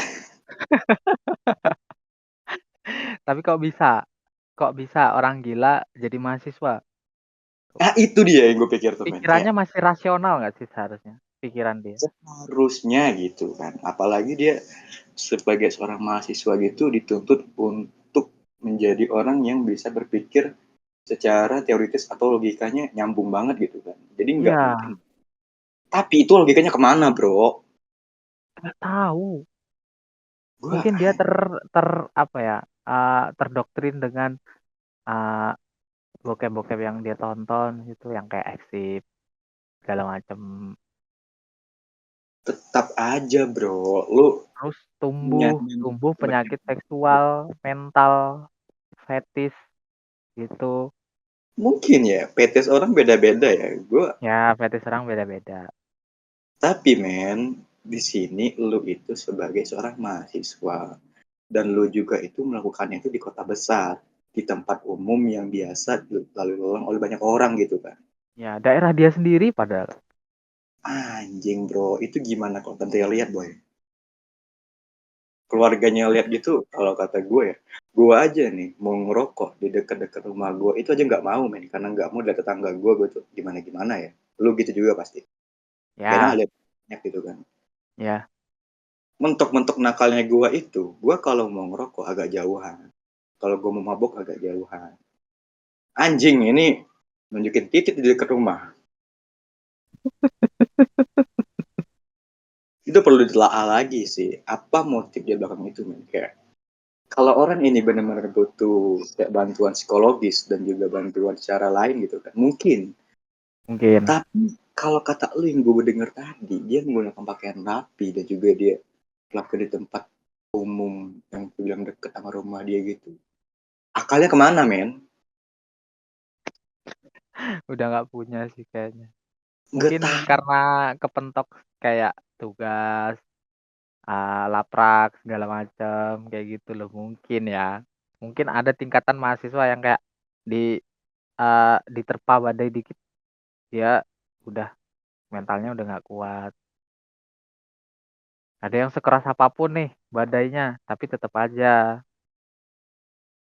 tapi kok bisa orang gila jadi mahasiswa? Nah itu dia yang gue pikir tuh men. Kayak Pikirannya masih rasional nggak sih seharusnya? Pikiran dia. seharusnya gitu kan. Apalagi dia sebagai seorang mahasiswa gitu dituntut untuk menjadi orang yang bisa berpikir secara teoritis atau logikanya nyambung banget gitu kan. Jadi nggak Iya, mungkin. Tapi itu logikanya kemana bro? nggak tahu. Gua Mungkin dia ter apa ya? Terdoktrin dengan uh, bokep-bokep yang dia tonton gitu, yang kayak eksip segala macem. tetap aja bro. Lu Terus nyanyi tumbuh banyak penyakit seksual, mental, fetis gitu. mungkin ya. PTS orang beda-beda ya. Gua Ya, fetis orang beda-beda. tapi men di sini lu itu sebagai seorang mahasiswa dan lu juga itu melakukannya itu di kota besar di tempat umum yang biasa lalu lalang oleh banyak orang gitu kan. Ya, daerah dia sendiri padahal. Anjing bro, itu gimana kalau tante lihat boy? Keluarganya lihat gitu, kalau kata gue aja nih mau ngerokok di dekat-dekat rumah gue itu aja nggak mau men, karena nggak mau dari tetangga gue tuh gimana ya. Lu gitu juga pasti. Kayaknya Ya, ada banyak gitu kan. ya. Mentok-mentok nakalnya gue itu, gue kalau mau ngerokok agak jauhan. Kalau gue mau mabok agak jauhan. Anjing ini nunjukin titik di dekat rumah. Itu perlu ditelaah lagi sih. Apa motif dia belakang itu men? Kayak kalau orang ini benar-benar butuh kayak bantuan psikologis dan juga bantuan secara lain gitu kan, mungkin. Mungkin. Tapi kalau kata lu yang gue denger tadi, dia menggunakan pakaian rapi dan juga dia melakukan di tempat umum yang gue bilang deket sama rumah dia gitu. Akalnya kemana men? Udah nggak punya sih kayaknya. Gak Mungkin tahu. karena kepentok kayak tugas, laprak segala macam kayak gitu loh mungkin ya. Mungkin ada tingkatan mahasiswa yang kayak di diterpa badai dikit dia udah mentalnya udah nggak kuat. Ada yang sekeras apapun nih badainya, tapi tetap aja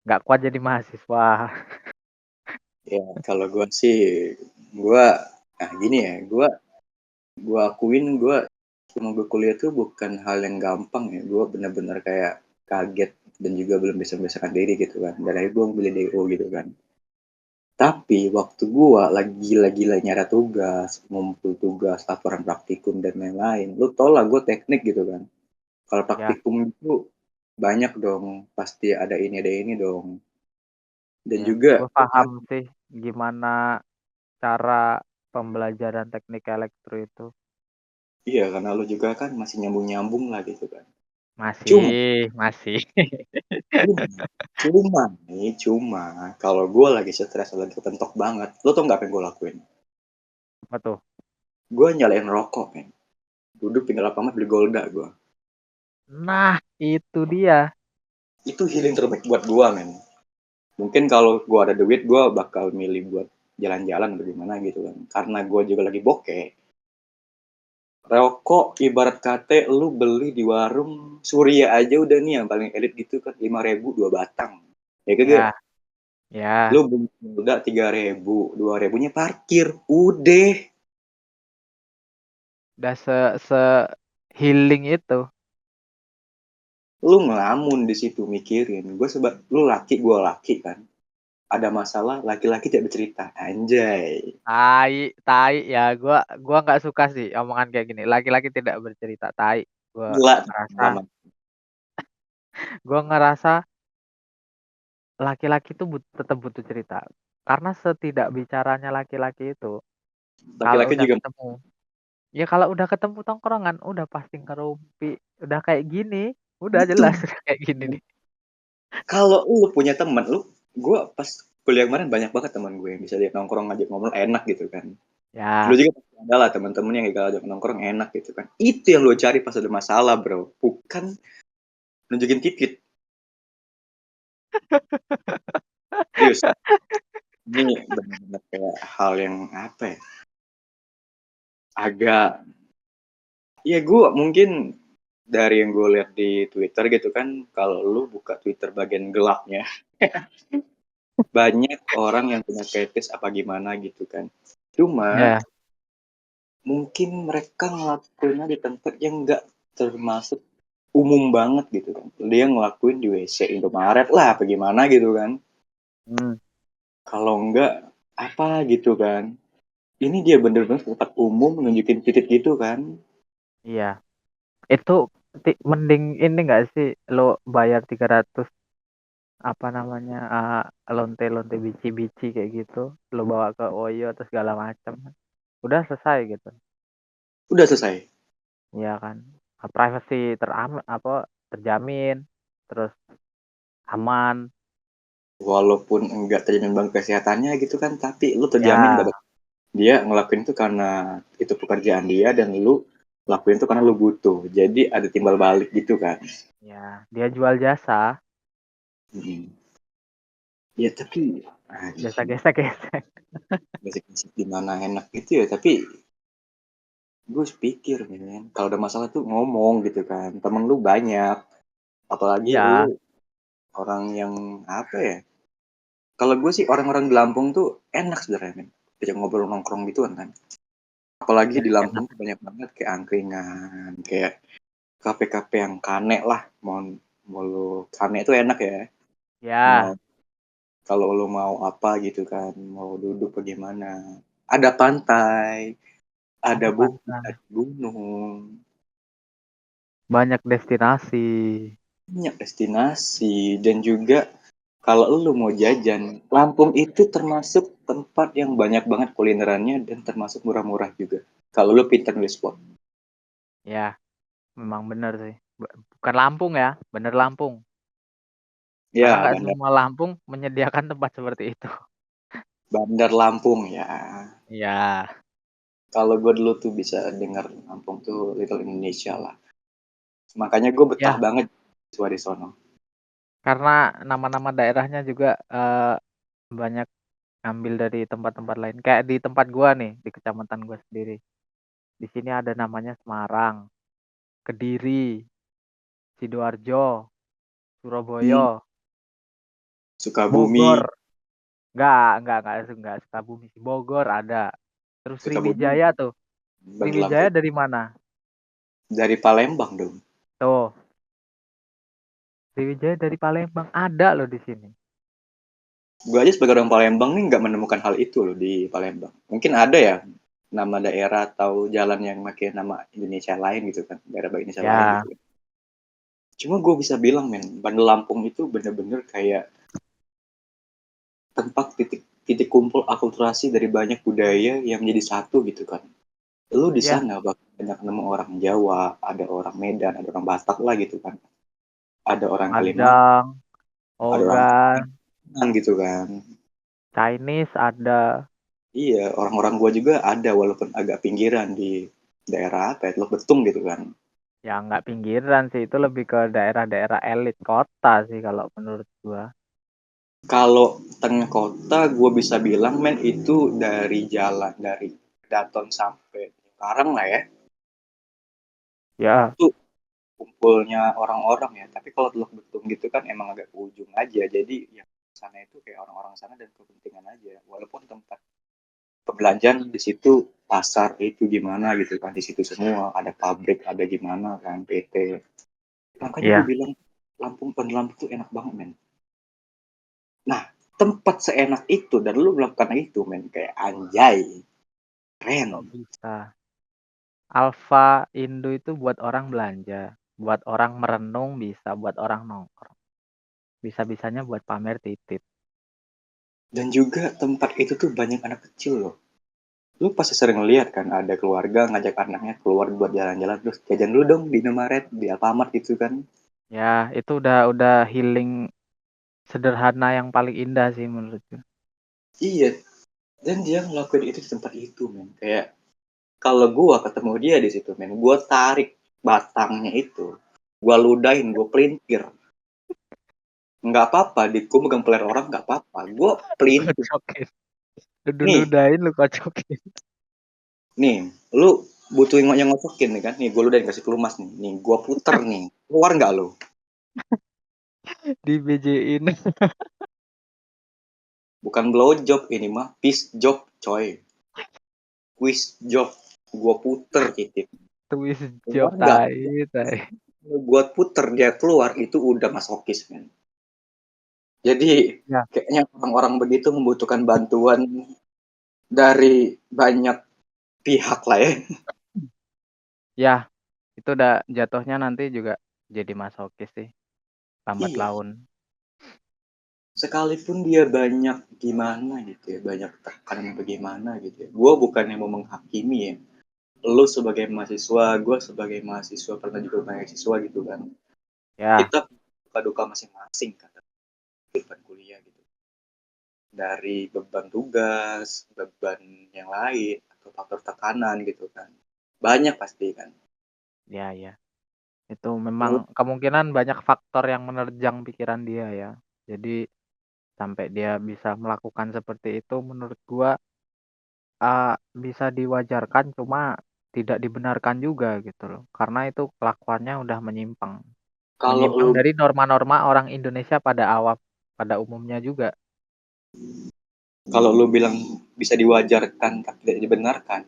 nggak kuat jadi mahasiswa. Ya kalau gue sih, gue, nah gini ya, gue akuin gue selama gue kuliah tuh bukan hal yang gampang ya. Gue bener-bener kayak kaget dan juga belum bisa membiasakan diri gitu kan. Dan akhirnya gue memilih DO gitu kan. Tapi waktu gua lagi gila-gilanya ada tugas, ngumpul tugas, laporan praktikum dan lain-lain. Lu tau lah gue teknik gitu kan. Kalau Ya, praktikum itu banyak dong, pasti ada ini dong. Dan ya, juga gue paham sih gimana cara pembelajaran teknik elektro itu. iya karena lu juga kan masih nyambung-nyambung lah gitu kan. Cuma, Masih. cuma, cuma kalau gue lagi stres lagi kepentok banget, lu tau nggak apa yang gue lakuin? Apa tuh? Gue nyalain rokok, men. Duduk pinggir lapangan beli Golda gue. Nah, itu dia. Itu healing terbaik buat gue, men. Mungkin kalau gue ada duit gue bakal milih buat jalan-jalan atau gimana gitu kan karena gue juga lagi bokeh. Rokok ibarat kate lu beli di warung Surya aja udah nih yang paling elit gitu kan 5.000 2 batang ya kagak. Ya, Lu ya. beli udah 3.000 2.000-nya parkir udah. Udah se healing itu. Lu ngelamun di situ mikirin gue sebab lu laki gue laki kan ada masalah laki-laki tidak bercerita anjay. Tai, tai ya. Gua nggak suka sih omongan kayak gini. Laki-laki tidak bercerita. Tai. Gua Gila ngerasa, teman. gua ngerasa laki-laki tuh tetap butuh cerita. Karena setidak bicaranya laki-laki itu kalau Laki-laki udah juga ketemu, ya kalau udah ketemu tongkrongan udah pasti ngerumpi. Udah kayak gini, udah jelas betul. udah kayak gini nih. Kalau lu punya teman, gue pas kuliah kemarin banyak banget teman gue yang bisa dia nongkrong ngajak ngomong enak gitu kan. Ya, Lu juga pasti ada lah teman-teman yang kalau ajak nongkrong enak gitu kan. Itu yang lu cari pas ada masalah, Bro. Bukan nunjukin titik. Serius. Ini benar-benar kayak hal yang apa ya? Agak ya gue mungkin dari yang gue lihat di Twitter gitu kan, kalau lu buka Twitter bagian gelapnya, banyak orang yang punya fetish apa gimana gitu kan. Cuma ya, mungkin mereka ngelakuinnya di tempat yang nggak termasuk umum banget gitu kan. Dia ngelakuin di WC Indomaret lah apa gimana gitu kan. hmm, Kalau enggak apa gitu kan. Ini dia bener-bener tempat umum nunjukin titik gitu kan. iya. Itu mending ini nggak sih lo bayar 300 apa namanya lonte-lonte bici-bici kayak gitu, lo bawa ke Oyo atau segala macam, udah selesai gitu. Udah selesai. Iya kan, privacy terjamin, terus aman. Walaupun enggak terjamin banget kesehatannya gitu kan, tapi lu terjamin Ya, gak dia ngelakuin itu karena itu pekerjaan dia dan lu ngelakuin itu karena lu butuh. Jadi ada timbal balik gitu kan. ya, dia jual jasa, Hmm. Ya tapi jasa anjing, gesek-gesek. basic di mana enak gitu ya, tapi gue pikir men, kalau ada masalah tuh ngomong gitu kan. Temen lu banyak, apalagi lu Iya, orang yang apa ya? Kalau gue sih orang-orang di Lampung tuh enak sebenarnya men. Diajak ngobrol nongkrong gitu kan. Apalagi ya di Lampung enak. tuh banyak banget kayak angkringan, kayak kafe-kafe yang kane lah. Mau lu kane itu enak ya. Mau Ya, kalau lu mau apa gitu kan, mau duduk bagaimana. Ada pantai, ada ada bukit, pantai, ada gunung, banyak destinasi. banyak destinasi dan juga kalau lu mau jajan, Lampung itu termasuk tempat yang banyak banget kulinerannya dan termasuk murah-murah juga. Kalau lu pinter milih spot. Ya, memang benar sih. Bukan Lampung ya, bener Lampung. Karena Ya, nggak bandar semua Lampung menyediakan tempat seperti itu. Bandar Lampung ya. Ya, Kalau gue dulu tuh bisa dengar Lampung tuh Little Indonesia lah. Makanya gue betah ya, banget siswa di sono. karena nama-nama daerahnya juga banyak ngambil dari tempat-tempat lain. Kayak di tempat gua nih, di kecamatan gua sendiri. Di sini ada namanya Semarang, Kediri, Sidoarjo, Hmm, Surabaya, Sukabumi, Bogor. Enggak Sukabumi sih. Bogor ada. Terus Sukabumi Sriwijaya tuh. Bandar Sriwijaya Lampung. dari mana? Dari Palembang dong. Tuh, Sriwijaya dari Palembang ada loh di sini. Gue aja sebagai orang Palembang nih nggak menemukan hal itu loh di Palembang. Mungkin ada ya nama daerah atau jalan yang pakai nama Indonesia lain gitu kan. Daerah Indonesia lain Ya, gitu. Cuma gue bisa bilang men, Bandar Lampung itu bener-bener kayak tempat titik titik kumpul akulturasi dari banyak budaya yang menjadi satu gitu kan. Lu di ya, sana bakal banyak nemu orang Jawa, ada orang Medan, ada orang Batak lah gitu kan. Ada orang Kalimantan, Padang, ada orang Ogan, Padang gitu kan. Chinese ada. Iya, orang-orang gua juga ada walaupun agak pinggiran di daerah apa ya, Teluk Betung gitu kan. Ya nggak pinggiran sih, itu lebih ke daerah-daerah elit kota sih kalau menurut gua. Kalau tengah kota gua bisa bilang men itu dari jalan dari Daton sampai Karang lah ya. Ya, Itu kumpulnya orang-orang ya. Tapi kalau Teluk Betung gitu kan emang agak ke ujung aja. Jadi yang sana itu kayak orang-orang sana dan kepentingan aja. Walaupun tempat perbelanjaan di situ pasar itu gimana gitu kan di situ semua ada pabrik ada gimana kan PT makanya gue iya. bilang Lampung tuh enak banget men. Nah tempat seenak itu dan lu melakukan itu men kayak anjay keren. Kok bisa? Alfa Indo itu buat orang belanja, buat orang merenung bisa, buat orang nongkrong. Bisa-bisanya buat pamer titit. Dan juga tempat itu tuh banyak anak kecil loh. Lu pasti sering lihat kan ada keluarga ngajak anaknya keluar buat jalan-jalan terus jajan dulu dong di Indomaret di Alfamart gitu kan. Ya, itu udah healing sederhana yang paling indah sih menurutku. Iya Dan dia ngelakuin itu di tempat itu, men. Kayak kalau gua ketemu dia di situ, men, gua tarik batangnya itu, gua ludahin, gua pelintir. Nggak apa-apa, gua megang peler orang nggak apa-apa. Gua pelintir. Kocokin. Nih, Ludahin lu kocokin. nih, lu butuh yang ngocokin nih kan? Nih, gua ludahin kasih pelumas nih. Nih, gua puter nih. Keluar nggak lu? Di BJ-in. Bukan blow job ini mah, peace job, coy. Quiz job. Gua puter titik. Twist Keluar job nggak? tai. Gua puter dia keluar itu udah masokis, men. Jadi Ya, kayaknya orang-orang begitu membutuhkan bantuan dari banyak pihak lah ya. ya, itu udah jatuhnya nanti juga jadi masokis sih, lambat Iya, laun. sekalipun dia banyak gimana gitu ya, banyak tekanan bagaimana gitu ya. Gue bukannya mau menghakimi ya. Lu sebagai mahasiswa, gue sebagai mahasiswa pernah juga mahasiswa gitu kan. Ya, Kita suka duka masing-masing kan kehidupan kuliah gitu. Dari beban tugas, beban yang lain, atau faktor tekanan gitu kan. Banyak pasti kan. ya, ya. Itu memang Menurut kemungkinan banyak faktor yang menerjang pikiran dia ya. Jadi sampai dia bisa melakukan seperti itu menurut gua bisa diwajarkan cuma tidak dibenarkan juga gitu loh. Karena itu kelakuannya udah menyimpang. kalau Menyimpang lu dari norma-norma orang Indonesia pada umumnya juga. kalau lu bilang bisa diwajarkan tapi tidak dibenarkan,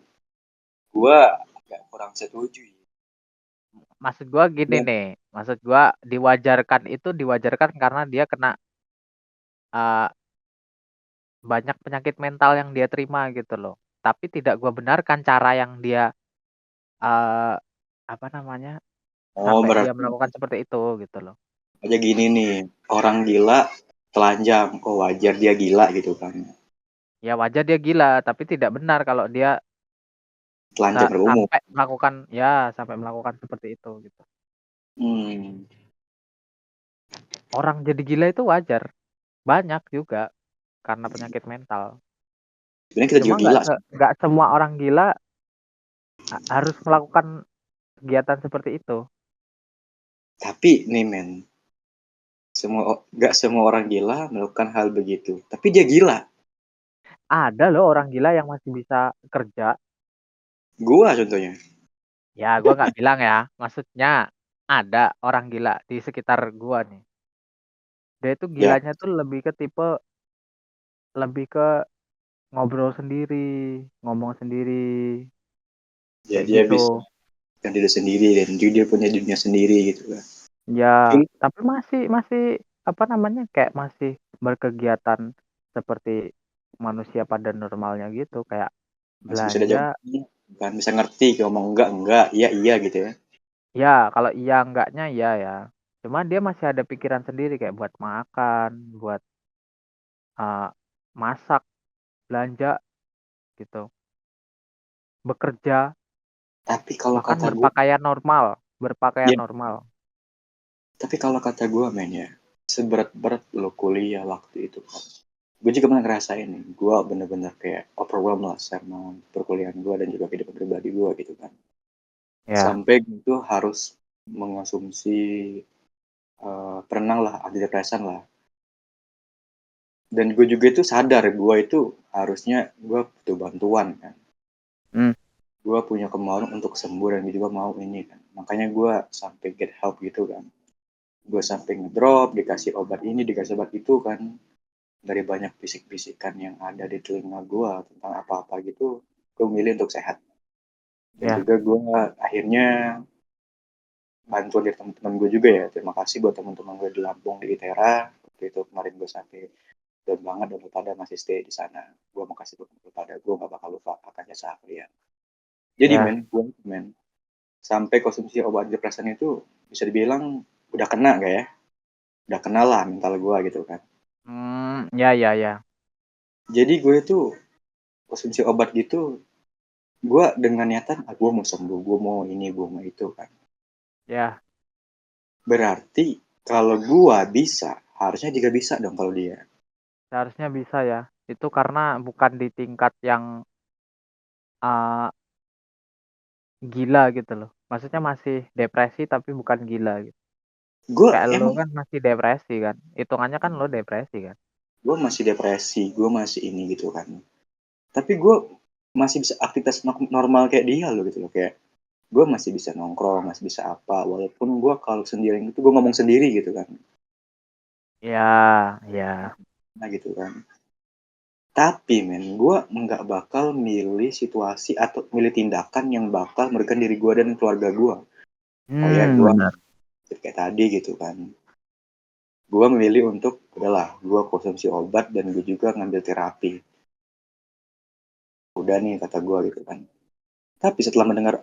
gua agak kurang setuju ya. Maksud gua gini Dan nih, maksud gua diwajarkan karena dia kena eee, banyak penyakit mental yang dia terima gitu loh. Tapi tidak gua benarkan cara yang dia, eee, apa namanya, oh sampai dia berarti melakukan seperti itu gitu loh. aja gini nih, orang gila telanjang, oh wajar dia gila gitu kan. Ya wajar dia gila, tapi tidak benar kalau dia Telanjang berumur. sampai melakukan seperti itu gitu. Hmm. Orang jadi gila itu wajar, banyak juga karena penyakit mental. Sebenarnya kita Cuma juga gila sih. nggak semua orang gila harus melakukan kegiatan seperti itu. Tapi nih men, nggak semua orang gila melakukan hal begitu. Tapi dia gila. Ada loh orang gila yang masih bisa kerja. Gua contohnya. Ya, gua nggak bilang ya, maksudnya ada orang gila di sekitar gua nih. Dia itu Ya, gilanya tuh lebih ke ngobrol sendiri, ngomong sendiri, ya kayak dia gitu. bisa kan diri sendiri dan juga dia punya dunia sendiri gitu kan. Ya, Mungkin tapi masih masih apa namanya, kayak masih berkegiatan seperti manusia pada normalnya gitu, kayak masih bisa diajak belanja. kan bisa ngerti kalau ngomong enggak, iya iya gitu ya. Ya, kalau iya enggaknya iya ya. Cuma dia masih ada pikiran sendiri kayak buat makan, buat, eee, masak, belanja gitu, bekerja, Tapi kalau bahkan kata gue, berpakaian ya, normal. tapi kalau kata gue men ya, seberat-berat lo kuliah waktu itu kan. Gue juga pernah ngerasain nih, gue bener-bener kayak overwhelmed lah sama perkuliahan gue dan juga kehidupan pribadi gue gitu kan. Ya, Sampai gitu harus mengonsumsi perenang lah, antidepresan lah. Dan gue juga itu sadar gue itu harusnya gue butuh bantuan kan. mmm, Gue punya kemauan untuk sembuh dan gue juga mau ini kan. Makanya gue sampai get help gitu kan. Gue sampai ngedrop, dikasih obat ini, dikasih obat itu kan. Dari banyak bisik-bisikan yang ada di telinga gue tentang apa-apa gitu, gue milih untuk sehat. Dan ya, juga gue akhirnya bantuan dari teman-teman gue juga ya. Terima kasih buat teman-teman gue di Lampung, di ITERA. Waktu itu kemarin gue sampai down banget dan lu pada masih stay di sana. Gue makasih buat lu pada, gue gak bakal lupa akan jasa kalian. Jadi ya, men, sampai konsumsi obat depresan itu bisa dibilang udah kena gak ya? Udah kena lah mental gue gitu kan. ya, ya, ya, Jadi gue tuh konsumsi obat gitu, gue dengan niatan, ah, gue mau sembuh, gue mau ini, gue mau itu kan. ya, Berarti kalau gue bisa, harusnya juga bisa dong kalau dia. seharusnya bisa ya. Itu karena bukan di tingkat yang uh, gila gitu loh. Maksudnya masih depresi tapi bukan gila gitu. Gue Kayak lo emang kan masih depresi kan. Hitungannya kan lo depresi kan. gue masih depresi, gue masih ini gitu kan. Tapi gue masih bisa aktivitas normal kayak dia loh gitu loh, kayak gue masih bisa nongkrong, masih bisa apa, walaupun gue kalau sendirian itu gue ngomong sendiri gitu kan. Ya, ya. Nah gitu kan. Tapi men, gue nggak bakal milih situasi atau milih tindakan yang bakal merugikan diri gue dan keluarga gue. Kayak gue Benar. kayak tadi gitu kan. Gue memilih untuk udahlah, gue konsumsi obat dan gue juga ngambil terapi. Udah nih kata gue gitu kan. Tapi setelah mendengar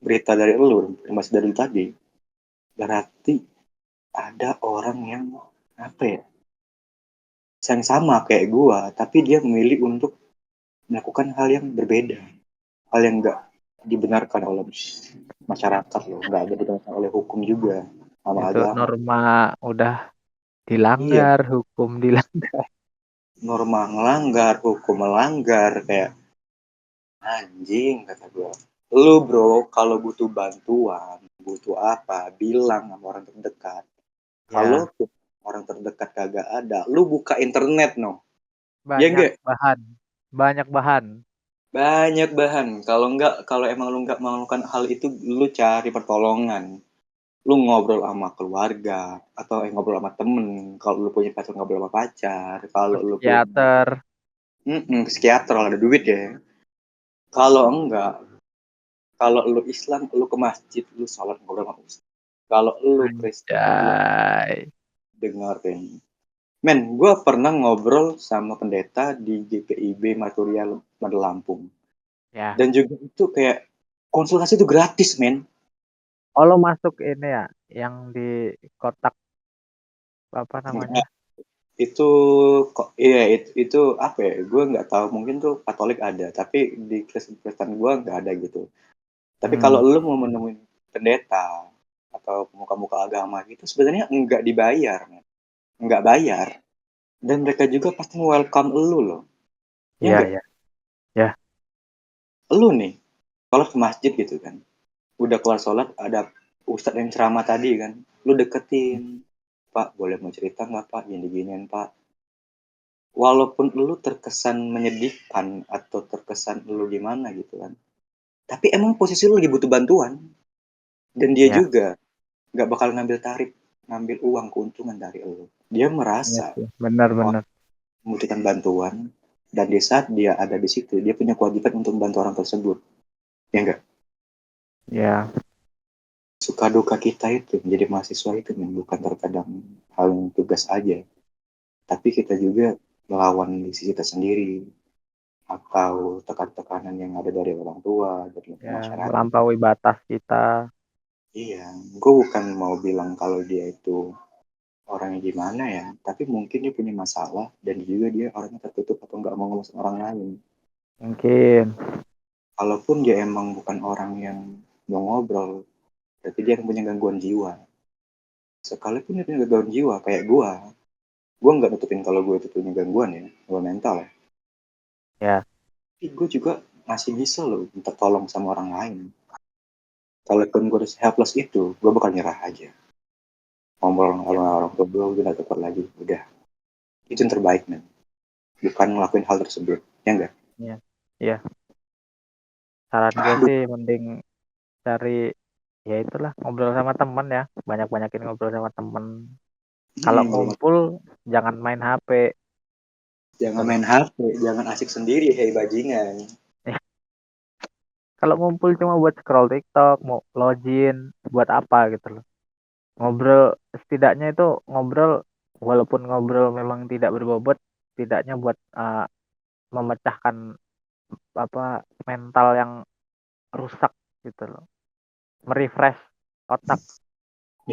berita dari lu, masih dari tadi, berarti ada orang yang apa ya, yang sama kayak gue, tapi dia memilih untuk melakukan hal yang berbeda, hal yang enggak dibenarkan oleh masyarakat loh, nggak dibenarkan oleh hukum juga sama Itu agama. norma udah Iya, dilanggar, hukum dilanggar. norma melanggar, hukum melanggar, kayak anjing kata gue. Lu bro, kalau butuh bantuan, butuh apa, bilang sama orang terdekat. Kalau Ya, orang terdekat kagak ada, lu buka internet no. Ya banyak enggak? bahan. Banyak bahan. Banyak bahan. Kalau enggak, kalau emang lu enggak melakukan hal itu, lu cari pertolongan. Lu ngobrol sama keluarga atau ngobrol sama temen. Kalau lu punya pacar ngobrol sama pacar. Ke Kalau lu punya psikiater. psikiater kalau ada duit ya. Kalau enggak, kalau lu Islam, lu ke masjid, lu sholat ngobrol sama ustaz. Kalau lu Kristen, lu Anjay. dengerin. Men, gue pernah ngobrol sama pendeta di GPIB Maturia Lampung. Ya. Dan juga itu kayak konsultasi itu gratis, men. Oh, lo masuk ini ya, yang di kotak apa namanya? Nah, itu kok iya itu apa ya? Gue nggak tahu, mungkin tuh Katolik ada, tapi di Kristen gue nggak ada gitu. Tapi kalau Hmm, lu mau menemui pendeta atau pemuka-pemuka agama gitu, sebenarnya nggak dibayar, men. Nggak bayar. Dan mereka juga pasti welcome lu loh. Ya iya nggak? iya. Ya, Lu nih, kalau ke masjid gitu kan, udah keluar sholat ada ustadz yang ceramah tadi kan, lu deketin, Pak boleh mau cerita nggak Pak, gini ginian Pak. Walaupun lu terkesan menyedihkan atau terkesan lu gimana gitu kan, tapi emang posisi lu lagi butuh bantuan, dan dia ya. juga nggak bakal ngambil tarif, ngambil uang keuntungan dari lu. Dia Iya merasa sih. Benar-benar. orang membutuhkan bantuan, dan di saat dia ada di situ dia punya kewajiban untuk membantu orang tersebut, ya enggak? Ya, Suka duka kita itu menjadi mahasiswa itu bukan terkadang hal yang tugas aja, tapi kita juga melawan diri kita sendiri atau tekan-tekanan yang ada dari orang tua, dari ya masyarakat. melampaui batas kita. Iya, gue bukan mau bilang kalau dia itu orangnya gimana ya, tapi mungkin dia punya masalah dan juga dia orangnya tertutup atau nggak mau ngomong sama orang lain. Mungkin. Kalaupun dia emang bukan orang yang mau ngobrol, berarti dia punya gangguan jiwa. Sekalipun dia punya gangguan jiwa kayak gue nggak nutupin kalau gue itu punya gangguan ya, gangguan mental ya. Ya, Tapi gue juga masih bisa loh minta tolong sama orang lain. Kalaupun gue udah helpless itu, gue bakal nyerah aja. Ngobrol ya, sama orang tua gue udah gak tepat lagi. Udah, itu yang terbaik men. Bukan ngelakuin hal tersebut, ya enggak? ya. Ya, saran gue Aduh, sih mending cari ya itulah ngobrol sama temen ya. Banyak-banyakin ngobrol sama temen. Kalau ngobrol. ngumpul jangan main HP Jangan gitu. main HP, jangan asik sendiri, hei bajingan. Kalau ngumpul cuma buat scroll TikTok, mau login, buat apa gitu loh. Ngobrol setidaknya itu ngobrol walaupun ngobrol memang tidak berbobot, setidaknya buat memecahkan apa mental yang rusak gitu loh. Merefresh otak,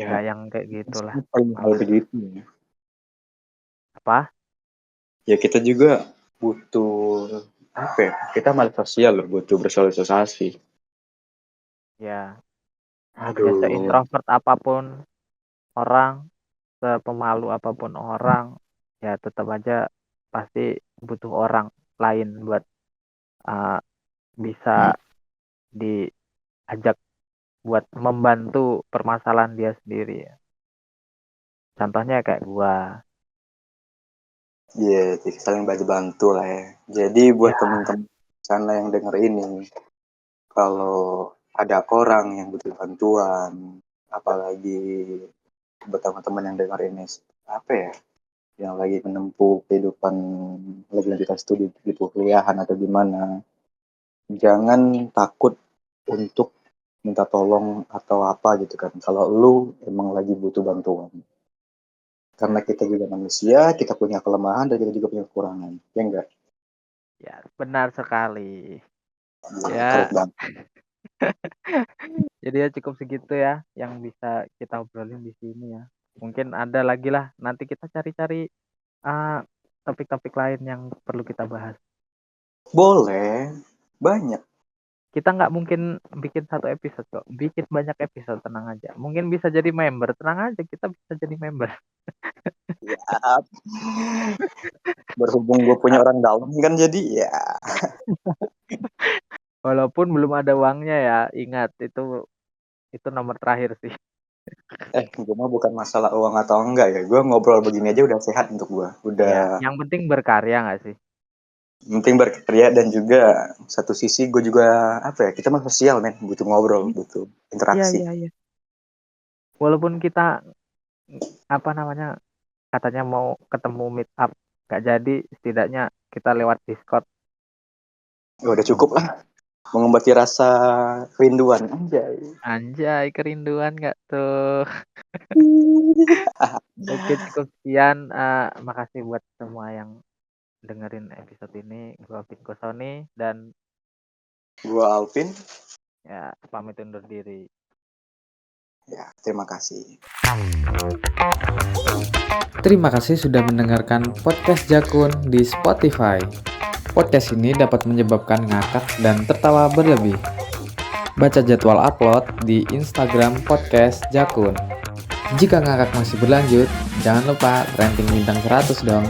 nggak Ya, yang kayak gitulah. paling hal Malah begitu ya. apa? Ya kita juga butuh apa ya? Kita malah sosial loh, butuh bersosialisasi. Ya, ya Aduh, seintrovert apapun orang, sepemalu apapun orang, ya tetap aja pasti butuh orang lain buat bisa diajak buat membantu permasalahan dia sendiri ya. Contohnya kayak gua. Iya, jadi saling bantu lah ya. Jadi buat Ya. temen-temen sana yang denger ini, kalau ada orang yang butuh bantuan, apalagi buat teman-teman yang denger ini, apa ya, yang lagi menempuh kehidupan, lagi lanjutan studi di kuliahan atau gimana, jangan takut untuk minta tolong atau apa gitu kan. Kalau lu emang lagi butuh bantuan. Karena kita juga manusia, kita punya kelemahan dan kita juga punya kekurangan. Ya enggak? Ya, benar sekali. Keren Ya, banget. jadi ya cukup segitu ya yang bisa kita obrolin di sini ya. Mungkin ada lagi lah, nanti kita cari-cari topik-topik lain yang perlu kita bahas. Boleh, banyak. Kita nggak mungkin bikin satu episode kok, bikin banyak episode, tenang aja. Mungkin bisa jadi member, tenang aja, kita bisa jadi member. Ya, berhubung gue punya orang dalam kan jadi ya. Walaupun belum ada uangnya ya, ingat itu nomor terakhir sih. Gue mah bukan masalah uang atau enggak ya. Gue ngobrol begini aja udah sehat untuk gue. Ya, Udah yang penting berkarya nggak sih? penting berkarya dan juga satu sisi gue juga apa ya, kita mah sosial men, butuh ngobrol, butuh Iya, interaksi. iya, iya. Walaupun kita apa namanya katanya mau ketemu meet up nggak jadi, setidaknya kita lewat Discord. Ya udah cukup lah mengobati rasa kerinduan. Anjay, kerinduan nggak tuh? Oke, cukup sekian. Makasih buat semua yang dengerin episode ini. Gua Pinko Sony dan Gue Alvin. ya pamit undur diri. Ya, terima kasih. Terima kasih sudah mendengarkan podcast Jakun di Spotify. Podcast ini dapat menyebabkan ngakak dan tertawa berlebih. Baca jadwal upload di Instagram podcast Jakun. Jika ngakak masih berlanjut, jangan lupa rating bintang 100 dong.